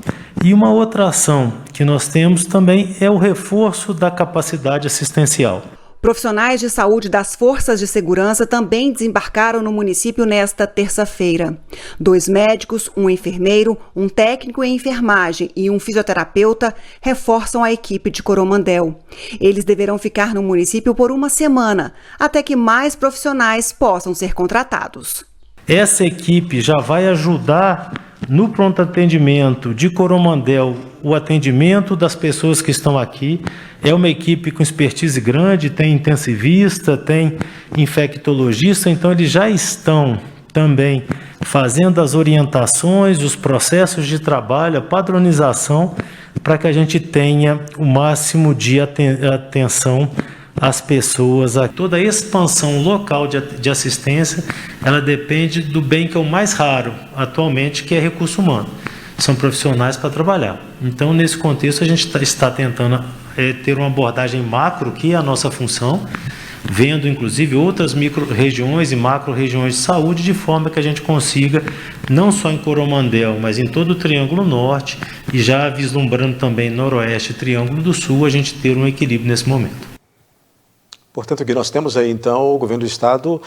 E uma outra ação que nós temos também é o reforço da capacidade assistencial. Profissionais de saúde das forças de segurança também desembarcaram no município nesta terça-feira. 2 médicos, um enfermeiro, um técnico em enfermagem e um fisioterapeuta reforçam a equipe de Coromandel. Eles deverão ficar no município por 1 semana, até que mais profissionais possam ser contratados. Essa equipe já vai ajudar no pronto atendimento de Coromandel, o atendimento das pessoas que estão aqui. É uma equipe com expertise grande, tem intensivista, tem infectologista, então eles já estão também fazendo as orientações, os processos de trabalho, a padronização, para que a gente tenha o máximo de atenção às pessoas. Toda a expansão local de assistência, ela depende do bem que é o mais raro atualmente, que é recurso humano. São profissionais para trabalhar. Então, nesse contexto, a gente está tentando ter uma abordagem macro, que é a nossa função, vendo inclusive outras micro-regiões e macro-regiões de saúde, de forma que a gente consiga, não só em Coromandel, mas em todo o Triângulo Norte, e já vislumbrando também Noroeste e Triângulo do Sul, a gente ter um equilíbrio nesse momento. Portanto, aqui nós temos aí, então, o governo do estado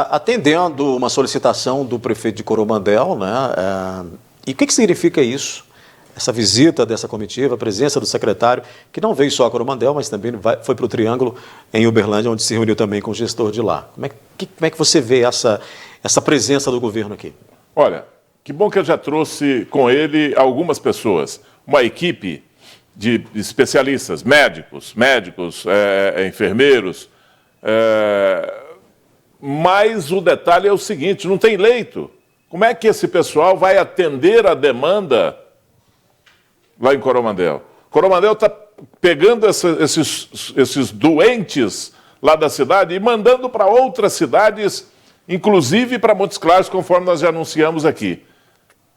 atendendo uma solicitação do prefeito de Coromandel, né? E o que significa isso? Essa visita dessa comitiva, a presença do secretário, que não veio só a Coromandel, mas também foi para o Triângulo, em Uberlândia, onde se reuniu também com o gestor de lá. Como é que você vê essa presença do governo aqui? Olha, que bom que eu já trouxe com ele algumas pessoas, uma equipe de especialistas, médicos, enfermeiros, mas o detalhe é o seguinte, não tem leito. Como é que esse pessoal vai atender a demanda lá em Coromandel? Coromandel está pegando esses doentes lá da cidade e mandando para outras cidades, inclusive para Montes Claros, conforme nós já anunciamos aqui.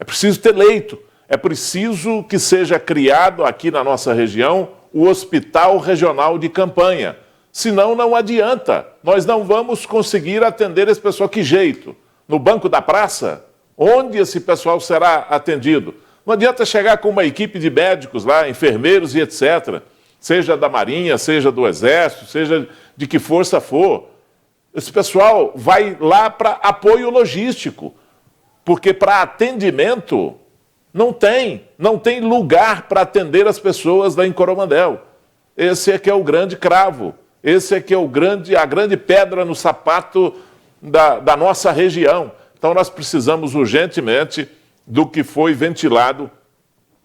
É preciso ter leito, é preciso que seja criado aqui na nossa região o Hospital Regional de Campanha. Senão não adianta. Nós não vamos conseguir atender esse pessoal. Que jeito? No banco da praça? Onde esse pessoal será atendido? Não adianta chegar com uma equipe de médicos lá, enfermeiros e etc., seja da Marinha, seja do Exército, seja de que força for. Esse pessoal vai lá para apoio logístico, porque para atendimento não tem lugar para atender as pessoas lá em Coromandel. Esse é que é o grande cravo, esse é que é a grande pedra no sapato da nossa região. Então nós precisamos urgentemente do que foi ventilado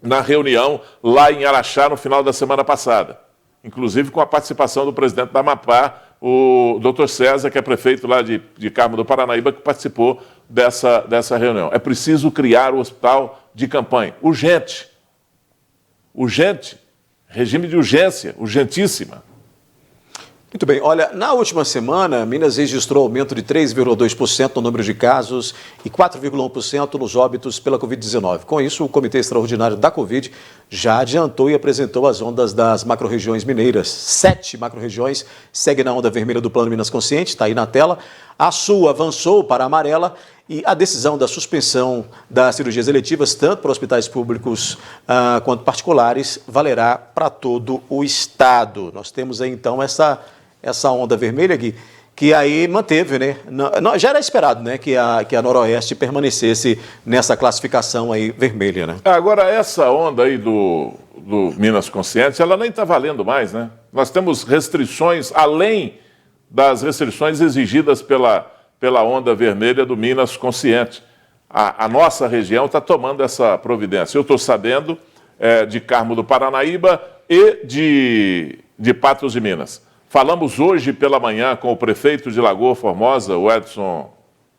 na reunião lá em Araxá no final da semana passada. Inclusive com a participação do presidente da Amapá, o Dr. César, que é prefeito lá de Carmo do Paranaíba, que participou dessa reunião. É preciso criar o hospital de campanha. Urgente. Urgente. Regime de urgência. Urgentíssima. Muito bem. Olha, na última semana, Minas registrou aumento de 3,2% no número de casos e 4,1% nos óbitos pela Covid-19. Com isso, o Comitê Extraordinário da Covid já adiantou e apresentou as ondas das macro-regiões mineiras. 7 macro-regiões seguem na onda vermelha do Plano Minas Consciente, está aí na tela. A Sul avançou para a amarela e a decisão da suspensão das cirurgias eletivas, tanto para hospitais públicos quanto particulares, valerá para todo o estado. Nós temos aí, então, essa onda vermelha aqui, que aí manteve, né? Já era esperado, né, que a Noroeste permanecesse nessa classificação aí vermelha, né? Agora, essa onda aí do Minas Consciente, ela nem está valendo mais, né? Nós temos restrições, além das restrições exigidas pela onda vermelha do Minas Consciente. A nossa região está tomando essa providência. Eu estou sabendo de Carmo do Paranaíba e de Patos de Minas. Falamos hoje pela manhã com o prefeito de Lagoa Formosa, o Edson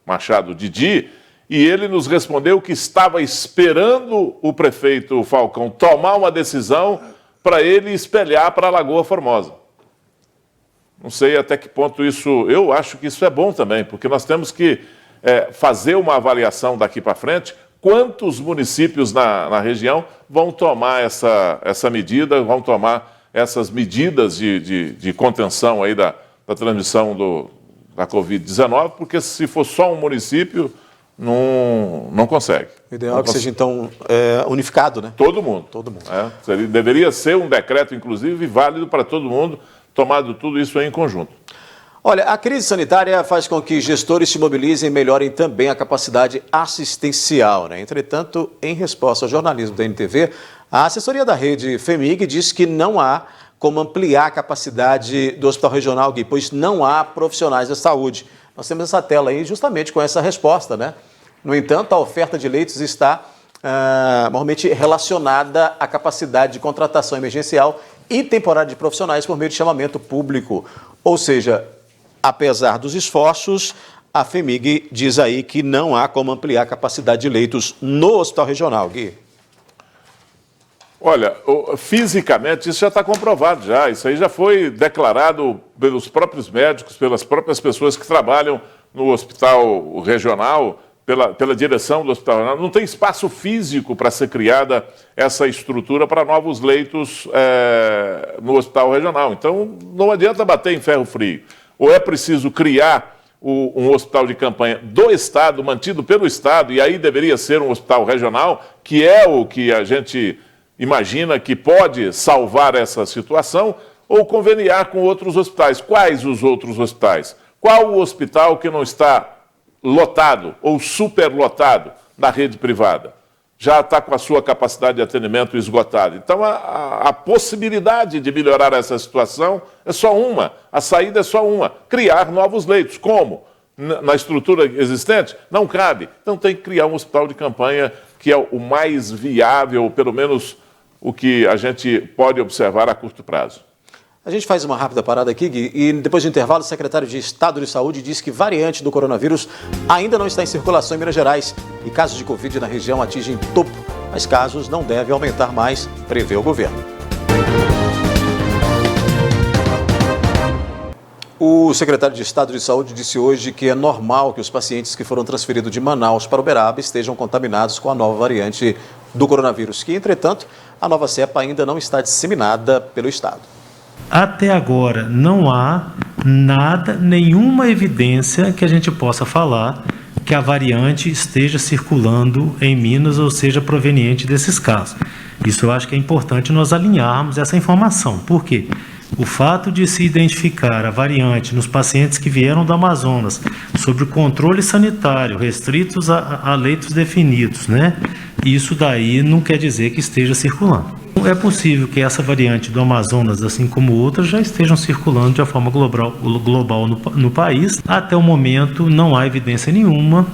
Machado Didi, e ele nos respondeu que estava esperando o prefeito Falcão tomar uma decisão para ele espelhar para Lagoa Formosa. Não sei até que ponto eu acho que isso é bom também, porque nós temos que fazer uma avaliação daqui para frente, quantos municípios na região vão tomar essa medida, vão tomar essas medidas de contenção aí da transmissão da Covid-19, porque se for só um município, não consegue. O ideal é que seja, então, unificado, né? Todo mundo. Deveria ser um decreto, inclusive, válido para todo mundo, tomado tudo isso aí em conjunto. Olha, a crise sanitária faz com que gestores se mobilizem e melhorem também a capacidade assistencial, né? Entretanto, em resposta ao jornalismo da NTV, a assessoria da rede FEMIG diz que não há como ampliar a capacidade do Hospital Regional Gui, pois não há profissionais da saúde. Nós temos essa tela aí justamente com essa resposta, né? No entanto, a oferta de leitos está normalmente relacionada à capacidade de contratação emergencial e temporária de profissionais por meio de chamamento público. Ou seja, apesar dos esforços, a FEMIG diz aí que não há como ampliar a capacidade de leitos no Hospital Regional, Gui. Olha, fisicamente isso já está comprovado já. Isso aí já foi declarado pelos próprios médicos, pelas próprias pessoas que trabalham no Hospital Regional, pela direção do Hospital Regional. Não tem espaço físico para ser criada essa estrutura para novos leitos no Hospital Regional. Então, não adianta bater em ferro frio. Ou é preciso criar um hospital de campanha do Estado, mantido pelo Estado, e aí deveria ser um hospital regional, que é o que a gente imagina que pode salvar essa situação, ou conveniar com outros hospitais. Quais os outros hospitais? Qual o hospital que não está lotado ou superlotado na rede privada? Já está com a sua capacidade de atendimento esgotada. Então, a possibilidade de melhorar essa situação é só uma. A saída é só uma. Criar novos leitos. Como? Na estrutura existente? Não cabe. Então, tem que criar um hospital de campanha que é o mais viável, pelo menos o que a gente pode observar a curto prazo. A gente faz uma rápida parada aqui, Gui, e depois do intervalo, o secretário de Estado de Saúde disse que variante do coronavírus ainda não está em circulação em Minas Gerais e casos de Covid na região atingem topo, mas casos não devem aumentar mais, prevê o governo. O secretário de Estado de Saúde disse hoje que é normal que os pacientes que foram transferidos de Manaus para Uberaba estejam contaminados com a nova variante do coronavírus, que, entretanto, a nova cepa ainda não está disseminada pelo Estado. Até agora não há nada, nenhuma evidência que a gente possa falar que a variante esteja circulando em Minas ou seja proveniente desses casos. Isso eu acho que é importante nós alinharmos essa informação. Por quê? O fato de se identificar a variante nos pacientes que vieram do Amazonas sob o controle sanitário, restritos a leitos definidos, né? Isso daí não quer dizer que esteja circulando. É possível que essa variante do Amazonas, assim como outras, já estejam circulando de uma forma global no país. Até o momento não há evidência nenhuma,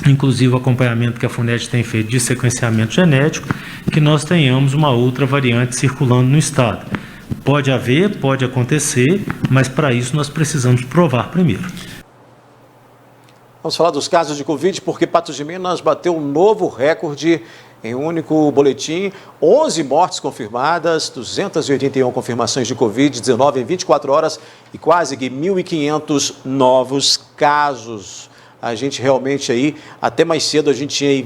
inclusive o acompanhamento que a FUNED tem feito de sequenciamento genético, que nós tenhamos uma outra variante circulando no estado. Pode haver, pode acontecer, mas para isso nós precisamos provar primeiro. Vamos falar dos casos de Covid, porque Patos de Minas bateu um novo recorde em um único boletim. 11 mortes confirmadas, 281 confirmações de Covid-19 em 24 horas e quase 1.500 novos casos. A gente realmente aí, até mais cedo a gente tinha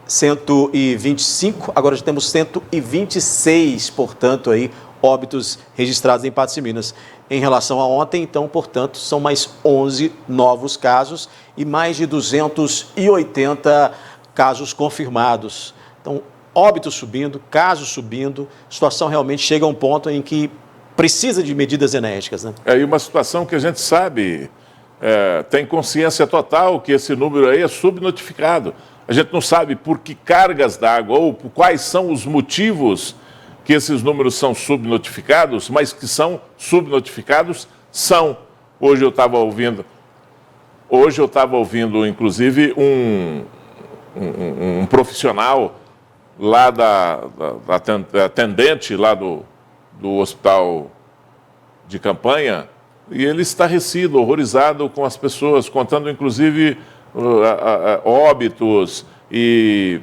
125, agora já temos 126, portanto, aí, óbitos registrados em Patos de Minas. Em relação a ontem, então, portanto, são mais 11 novos casos e mais de 280 casos confirmados. Então, óbitos subindo, casos subindo, a situação realmente chega a um ponto em que precisa de medidas enérgicas, né? É uma situação que a gente sabe, tem consciência total que esse número aí é subnotificado. A gente não sabe por que cargas d'água ou por quais são os motivos que esses números são subnotificados, mas que são subnotificados, são. Hoje eu estava ouvindo, inclusive, um profissional lá da atendente lá do hospital de campanha, e ele estarrecido, horrorizado com as pessoas, contando, inclusive, óbitos e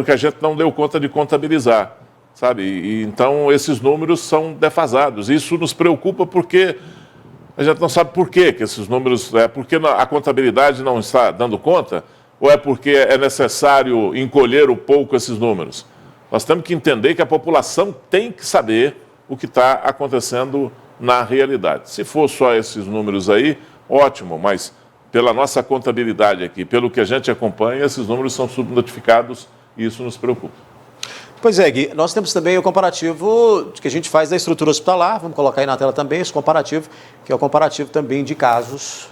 que a gente não deu conta de contabilizar, sabe? E então esses números são defasados. Isso nos preocupa porque a gente não sabe por que esses números... porque a contabilidade não está dando conta ou é porque é necessário encolher um pouco esses números? Nós temos que entender que a população tem que saber o que está acontecendo na realidade. Se for só esses números aí, ótimo, mas... pela nossa contabilidade aqui, pelo que a gente acompanha, esses números são subnotificados e isso nos preocupa. Pois é, Gui, nós temos também o comparativo que a gente faz da estrutura hospitalar, vamos colocar aí na tela também esse comparativo, que é o comparativo também de casos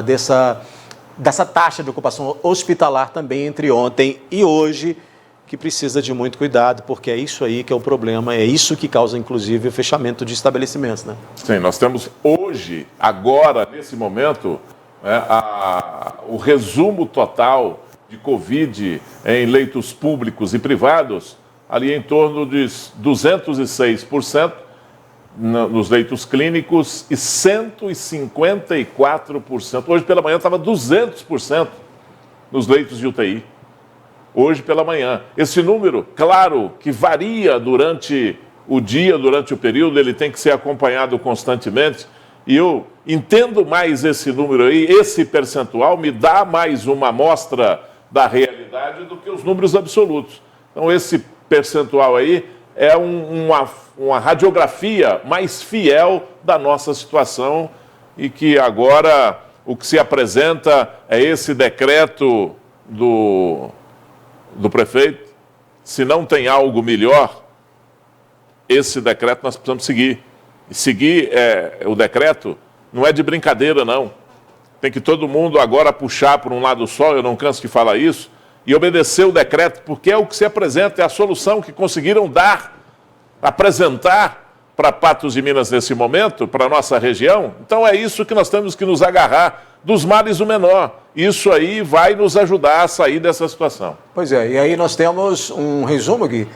dessa taxa de ocupação hospitalar também entre ontem e hoje, que precisa de muito cuidado, porque é isso aí que é o problema, é isso que causa, inclusive, o fechamento de estabelecimentos, né? Sim, nós temos hoje, agora, nesse momento... o resumo total de Covid em leitos públicos e privados, ali em torno de 206% nos leitos clínicos e 154%. Hoje pela manhã estava 200% nos leitos de UTI. Hoje pela manhã. Esse número, claro, que varia durante o dia, durante o período, ele tem que ser acompanhado constantemente. E eu entendo mais esse número aí, esse percentual me dá mais uma amostra da realidade do que os números absolutos. Então esse percentual aí é uma radiografia mais fiel da nossa situação e que agora o que se apresenta é esse decreto do prefeito. Se não tem algo melhor, esse decreto nós precisamos seguir. E seguir o decreto não é de brincadeira, não. Tem que todo mundo agora puxar por um lado só, eu não canso de falar isso, e obedecer o decreto, porque é o que se apresenta, é a solução que conseguiram apresentar para Patos de Minas nesse momento, para a nossa região. Então é isso que nós temos que nos agarrar, dos males o menor. Isso aí vai nos ajudar a sair dessa situação. Pois é, e aí nós temos um resumo, Gui,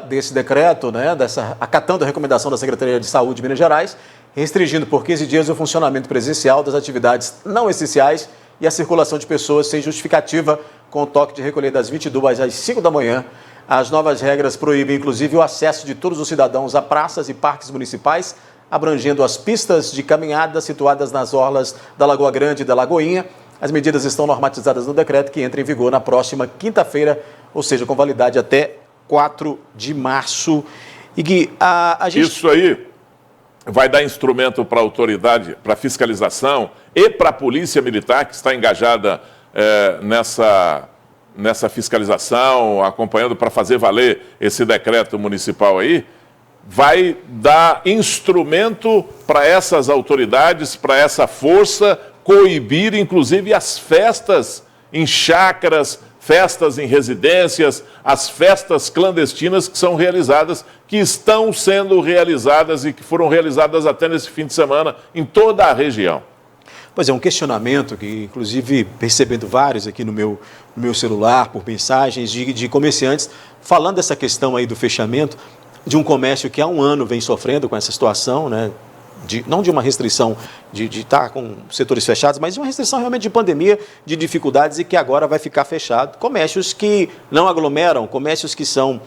desse decreto, né, acatando a recomendação da Secretaria de Saúde de Minas Gerais, restringindo por 15 dias o funcionamento presencial das atividades não essenciais e a circulação de pessoas sem justificativa, com o toque de recolher das 22 às 5 da manhã. As novas regras proíbem, inclusive, o acesso de todos os cidadãos a praças e parques municipais, abrangendo as pistas de caminhada situadas nas orlas da Lagoa Grande e da Lagoinha. As medidas estão normatizadas no decreto que entra em vigor na próxima quinta-feira, ou seja, com validade até 4 de março. E Gui, a gente... Isso aí vai dar instrumento para a autoridade, para fiscalização e para a polícia militar que está engajada nessa fiscalização, acompanhando para fazer valer esse decreto municipal aí, vai dar instrumento para essas autoridades, para essa força coibir, inclusive, as festas em chácaras, festas em residências, as festas clandestinas que são realizadas, que estão sendo realizadas e que foram realizadas até nesse fim de semana em toda a região. Pois é, um questionamento que, inclusive, percebendo vários aqui no meu celular, por mensagens de comerciantes, falando dessa questão aí do fechamento de um comércio que há um ano vem sofrendo com essa situação, né? Não de uma restrição de estar com setores fechados, mas de uma restrição realmente de pandemia, de dificuldades e que agora vai ficar fechado. Comércios que não aglomeram, comércios que são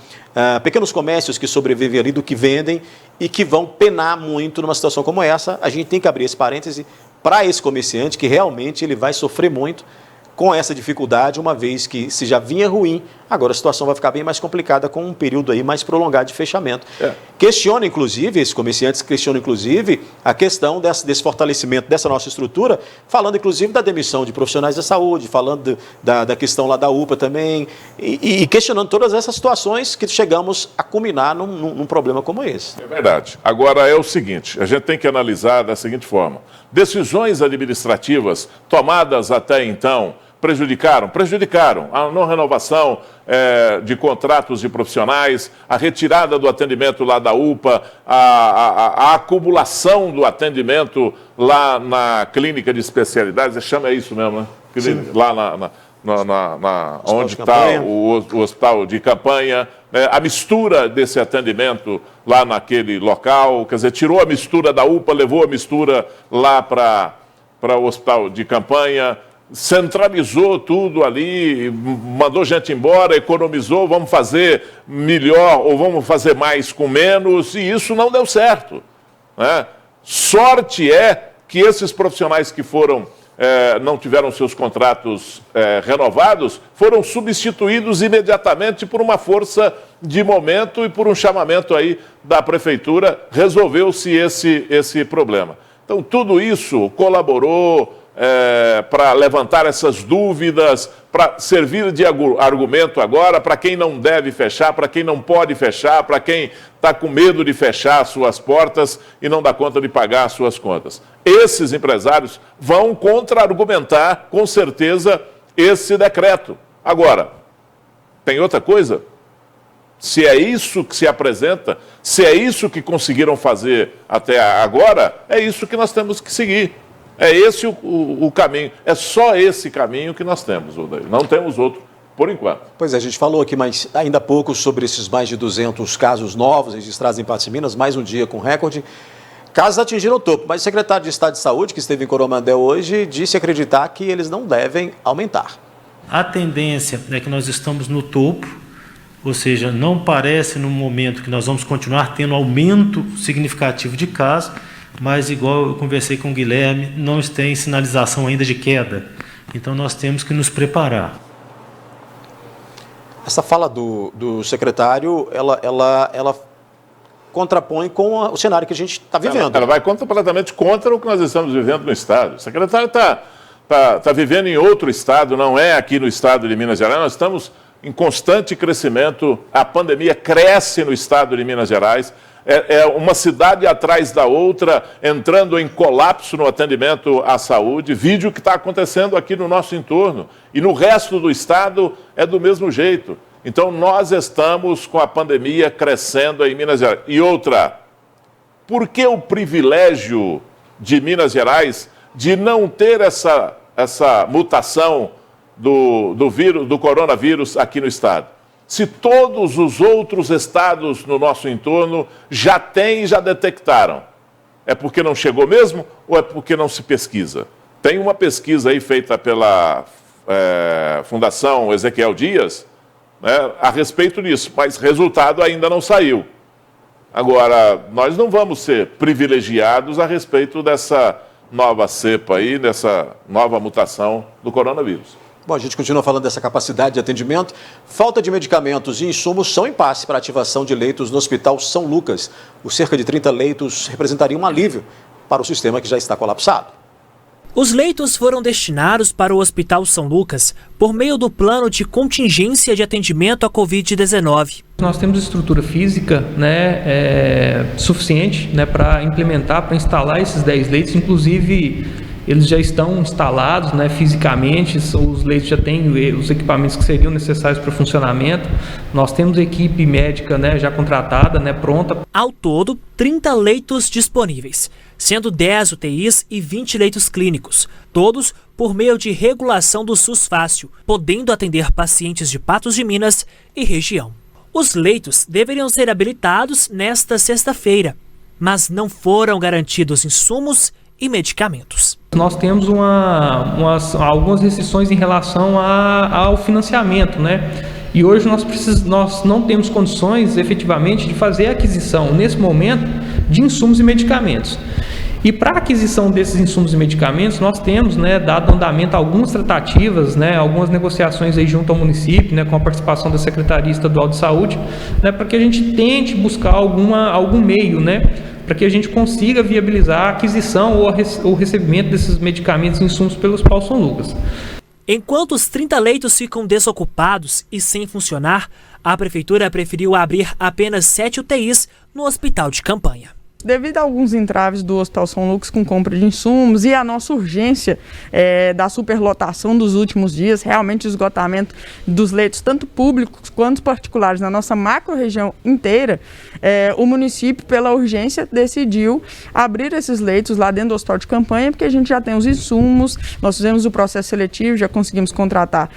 pequenos comércios que sobrevivem ali do que vendem e que vão penar muito numa situação como essa. A gente tem que abrir esse parêntese para esse comerciante que realmente ele vai sofrer muito com essa dificuldade, uma vez que se já vinha ruim, agora a situação vai ficar bem mais complicada com um período aí mais prolongado de fechamento. Questiona, inclusive, esses comerciantes questionam, inclusive, a questão desse fortalecimento dessa nossa estrutura, falando, inclusive, da demissão de profissionais da saúde, falando da questão lá da UPA também, e questionando todas essas situações que chegamos a culminar num problema como esse. É verdade. Agora é o seguinte, a gente tem que analisar da seguinte forma. Decisões administrativas tomadas até então prejudicaram a não renovação de contratos de profissionais, a retirada do atendimento lá da UPA, a acumulação do atendimento lá na clínica de especialidades, chama isso mesmo, né? Sim. Lá onde está o hospital de campanha, a mistura desse atendimento lá naquele local, quer dizer, tirou a mistura da UPA, levou a mistura lá para o hospital de campanha, centralizou tudo ali, mandou gente embora, economizou, vamos fazer melhor ou vamos fazer mais com menos, e isso não deu certo, né? Sorte é que esses profissionais que não tiveram seus contratos renovados, foram substituídos imediatamente por uma força de momento e por um chamamento aí da prefeitura, resolveu-se esse problema. Então, tudo isso colaborou para levantar essas dúvidas, para servir de argumento agora para quem não deve fechar, para quem não pode fechar, para quem está com medo de fechar suas portas e não dá conta de pagar as suas contas. Esses empresários vão contra-argumentar, com certeza, esse decreto. Agora, tem outra coisa? Se é isso que se apresenta, se é isso que conseguiram fazer até agora, é isso que nós temos que seguir. É esse o caminho, é só esse caminho que nós temos, Odair. Não temos outro, por enquanto. Pois é, a gente falou aqui ainda há pouco sobre esses mais de 200 casos novos registrados em Patos de Minas, mais um dia com recorde. Casos atingiram o topo, mas o secretário de Estado de Saúde, que esteve em Coromandel hoje, disse acreditar que eles não devem aumentar. A tendência é que nós estamos no topo, ou seja, não parece no momento que nós vamos continuar tendo aumento significativo de casos, mas igual eu conversei com o Guilherme, não tem sinalização ainda de queda. Então nós temos que nos preparar. Essa fala do secretário, ela contrapõe com o cenário que a gente está vivendo. Ela vai completamente contra o que nós estamos vivendo no Estado. O secretário está vivendo em outro Estado, não é aqui no Estado de Minas Gerais. Nós estamos em constante crescimento, a pandemia cresce no Estado de Minas Gerais. É uma cidade atrás da outra, entrando em colapso no atendimento à saúde, vídeo que está acontecendo aqui no nosso entorno. E no resto do estado é do mesmo jeito. Então, nós estamos com a pandemia crescendo em Minas Gerais. E outra, por que o privilégio de Minas Gerais de não ter essa mutação do coronavírus aqui no estado? Se todos os outros estados no nosso entorno já têm e já detectaram, é porque não chegou mesmo ou é porque não se pesquisa? Tem uma pesquisa aí feita pela Fundação Ezequiel Dias, né, a respeito disso, mas resultado ainda não saiu. Agora, nós não vamos ser privilegiados a respeito dessa nova cepa aí, dessa nova mutação do coronavírus. Bom, a gente continua falando dessa capacidade de atendimento. Falta de medicamentos e insumos são impasse para a ativação de leitos no Hospital São Lucas. Os cerca de 30 leitos representariam um alívio para o sistema que já está colapsado. Os leitos foram destinados para o Hospital São Lucas por meio do plano de contingência de atendimento à Covid-19. Nós temos estrutura física suficiente para implementar, para instalar esses 10 leitos, inclusive eles já estão instalados fisicamente, os leitos já têm os equipamentos que seriam necessários para o funcionamento. Nós temos equipe médica já contratada, pronta. Ao todo, 30 leitos disponíveis, sendo 10 UTIs e 20 leitos clínicos, todos por meio de regulação do SUS Fácil, podendo atender pacientes de Patos de Minas e região. Os leitos deveriam ser habilitados nesta sexta-feira, mas não foram garantidos insumos e medicamentos. Nós temos algumas restrições em relação ao financiamento, E hoje nós não temos condições efetivamente de fazer a aquisição, nesse momento, de insumos e medicamentos. E para a aquisição desses insumos e medicamentos, nós temos dado andamento a algumas tratativas, algumas negociações aí junto ao município, com a participação da Secretaria Estadual de Saúde, para que a gente tente buscar algum meio, para que a gente consiga viabilizar a aquisição ou o recebimento desses medicamentos e insumos pelo Hospital São Lucas. Enquanto os 30 leitos ficam desocupados e sem funcionar, a Prefeitura preferiu abrir apenas 7 UTIs no hospital de campanha. Devido a alguns entraves do Hospital São Lucas com compra de insumos e a nossa urgência da superlotação dos últimos dias, realmente o esgotamento dos leitos, tanto públicos quanto particulares, na nossa macro-região inteira, o município, pela urgência, decidiu abrir esses leitos lá dentro do hospital de campanha, porque a gente já tem os insumos, nós fizemos o processo seletivo, já conseguimos contratar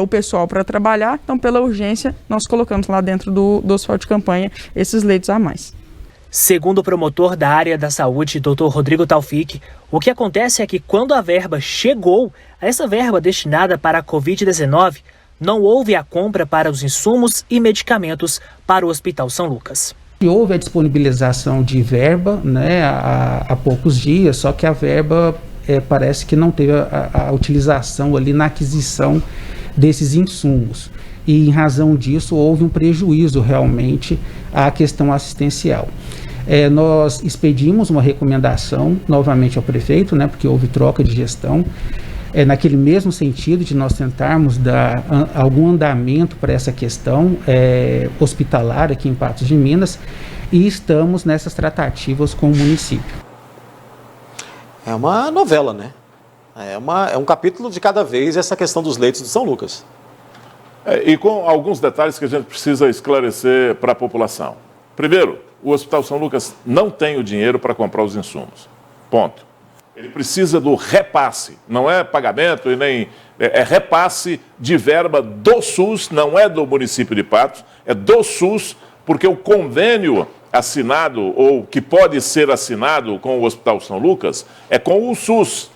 o pessoal para trabalhar, então pela urgência nós colocamos lá dentro do hospital de campanha esses leitos a mais. Segundo o promotor da área da saúde, Dr. Rodrigo Taufik, o que acontece é que quando a verba chegou, essa verba destinada para a Covid-19, não houve a compra para os insumos e medicamentos para o Hospital São Lucas. Houve a disponibilização de verba há poucos dias, só que a verba parece que não teve a utilização ali na aquisição desses insumos. E em razão disso houve um prejuízo realmente à questão assistencial. Nós expedimos uma recomendação novamente ao prefeito, porque houve troca de gestão, naquele mesmo sentido de nós tentarmos dar algum andamento para essa questão hospitalar aqui em Patos de Minas, e estamos nessas tratativas com o município. É uma novela, É um capítulo de cada vez essa questão dos leitos de São Lucas. E com alguns detalhes que a gente precisa esclarecer para a população. Primeiro, o Hospital São Lucas não tem o dinheiro para comprar os insumos. Ponto. Ele precisa do repasse, não é pagamento e nem... É repasse de verba do SUS, não é do município de Patos, é do SUS, porque o convênio assinado, ou que pode ser assinado com o Hospital São Lucas, é com o SUS.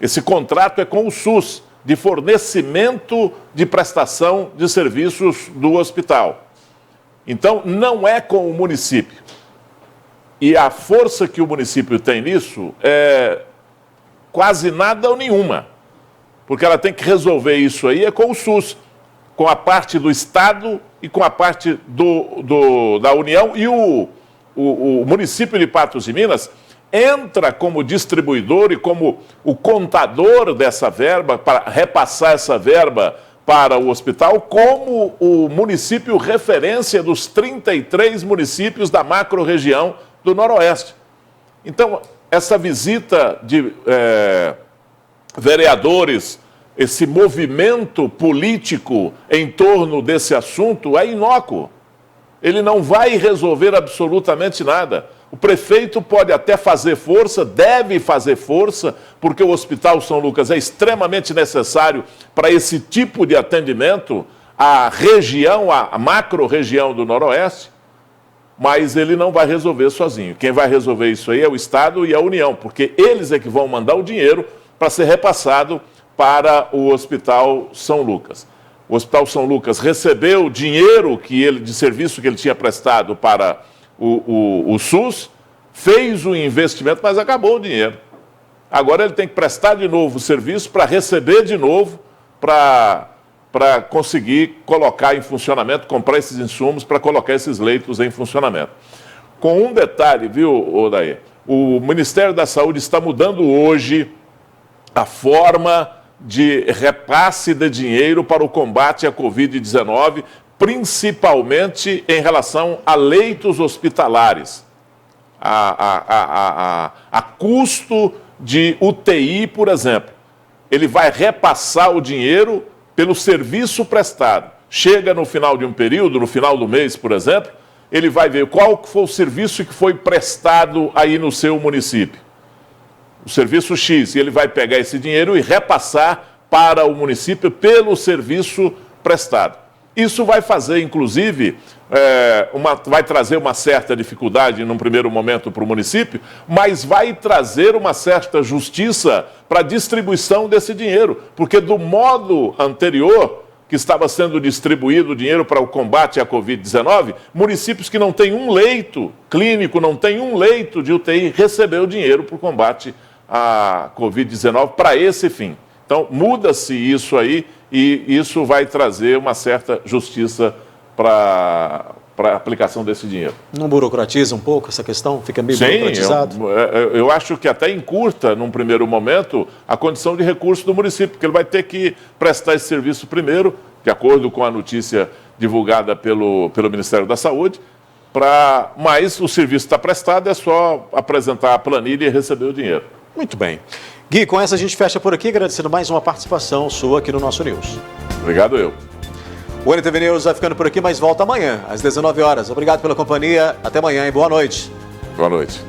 Esse contrato é com o SUS, de fornecimento de prestação de serviços do hospital. Então, não é com o município. E a força que o município tem nisso é quase nada ou nenhuma. Porque ela tem que resolver isso aí com o SUS, com a parte do Estado e com a parte da União. E o município de Patos de Minas entra como distribuidor e como o contador dessa verba, para repassar essa verba para o hospital, como o município referência dos 33 municípios da macro-região do Noroeste. Então, essa visita de vereadores, esse movimento político em torno desse assunto é inócuo. Ele não vai resolver absolutamente nada. O prefeito pode até fazer força, deve fazer força, porque o Hospital São Lucas é extremamente necessário para esse tipo de atendimento à região, à macro-região do Noroeste, mas ele não vai resolver sozinho. Quem vai resolver isso aí é o Estado e a União, porque eles é que vão mandar o dinheiro para ser repassado para o Hospital São Lucas. O Hospital São Lucas recebeu o dinheiro de serviço que ele tinha prestado para o SUS, fez o investimento, mas acabou o dinheiro. Agora ele tem que prestar de novo o serviço para receber de novo para conseguir colocar em funcionamento, comprar esses insumos para colocar esses leitos em funcionamento. Com um detalhe, viu, Odair? O Ministério da Saúde está mudando hoje a forma de repasse de dinheiro para o combate à Covid-19, principalmente em relação a leitos hospitalares, a custo de UTI, por exemplo. Ele vai repassar o dinheiro pelo serviço prestado. Chega no final de um período, no final do mês, por exemplo, ele vai ver qual foi o serviço que foi prestado aí no seu município. O serviço X, e ele vai pegar esse dinheiro e repassar para o município pelo serviço prestado. Isso vai fazer, inclusive, vai trazer uma certa dificuldade num primeiro momento para o município, mas vai trazer uma certa justiça para a distribuição desse dinheiro, porque do modo anterior, que estava sendo distribuído o dinheiro para o combate à Covid-19, municípios que não têm um leito clínico, não têm um leito de UTI, recebeu dinheiro para o combate à Covid-19 para esse fim. Então, muda-se isso aí e isso vai trazer uma certa justiça para a aplicação desse dinheiro. Não burocratiza um pouco essa questão? Fica meio burocratizado? Eu acho que até encurta, num primeiro momento, a condição de recurso do município, porque ele vai ter que prestar esse serviço primeiro, de acordo com a notícia divulgada pelo Ministério da Saúde, mas o serviço está prestado, é só apresentar a planilha e receber o dinheiro. Muito bem. Gui, com essa a gente fecha por aqui, agradecendo mais uma participação sua aqui no nosso News. Obrigado eu. O NTV News vai ficando por aqui, mas volta amanhã, às 19 horas. Obrigado pela companhia, até amanhã e boa noite. Boa noite.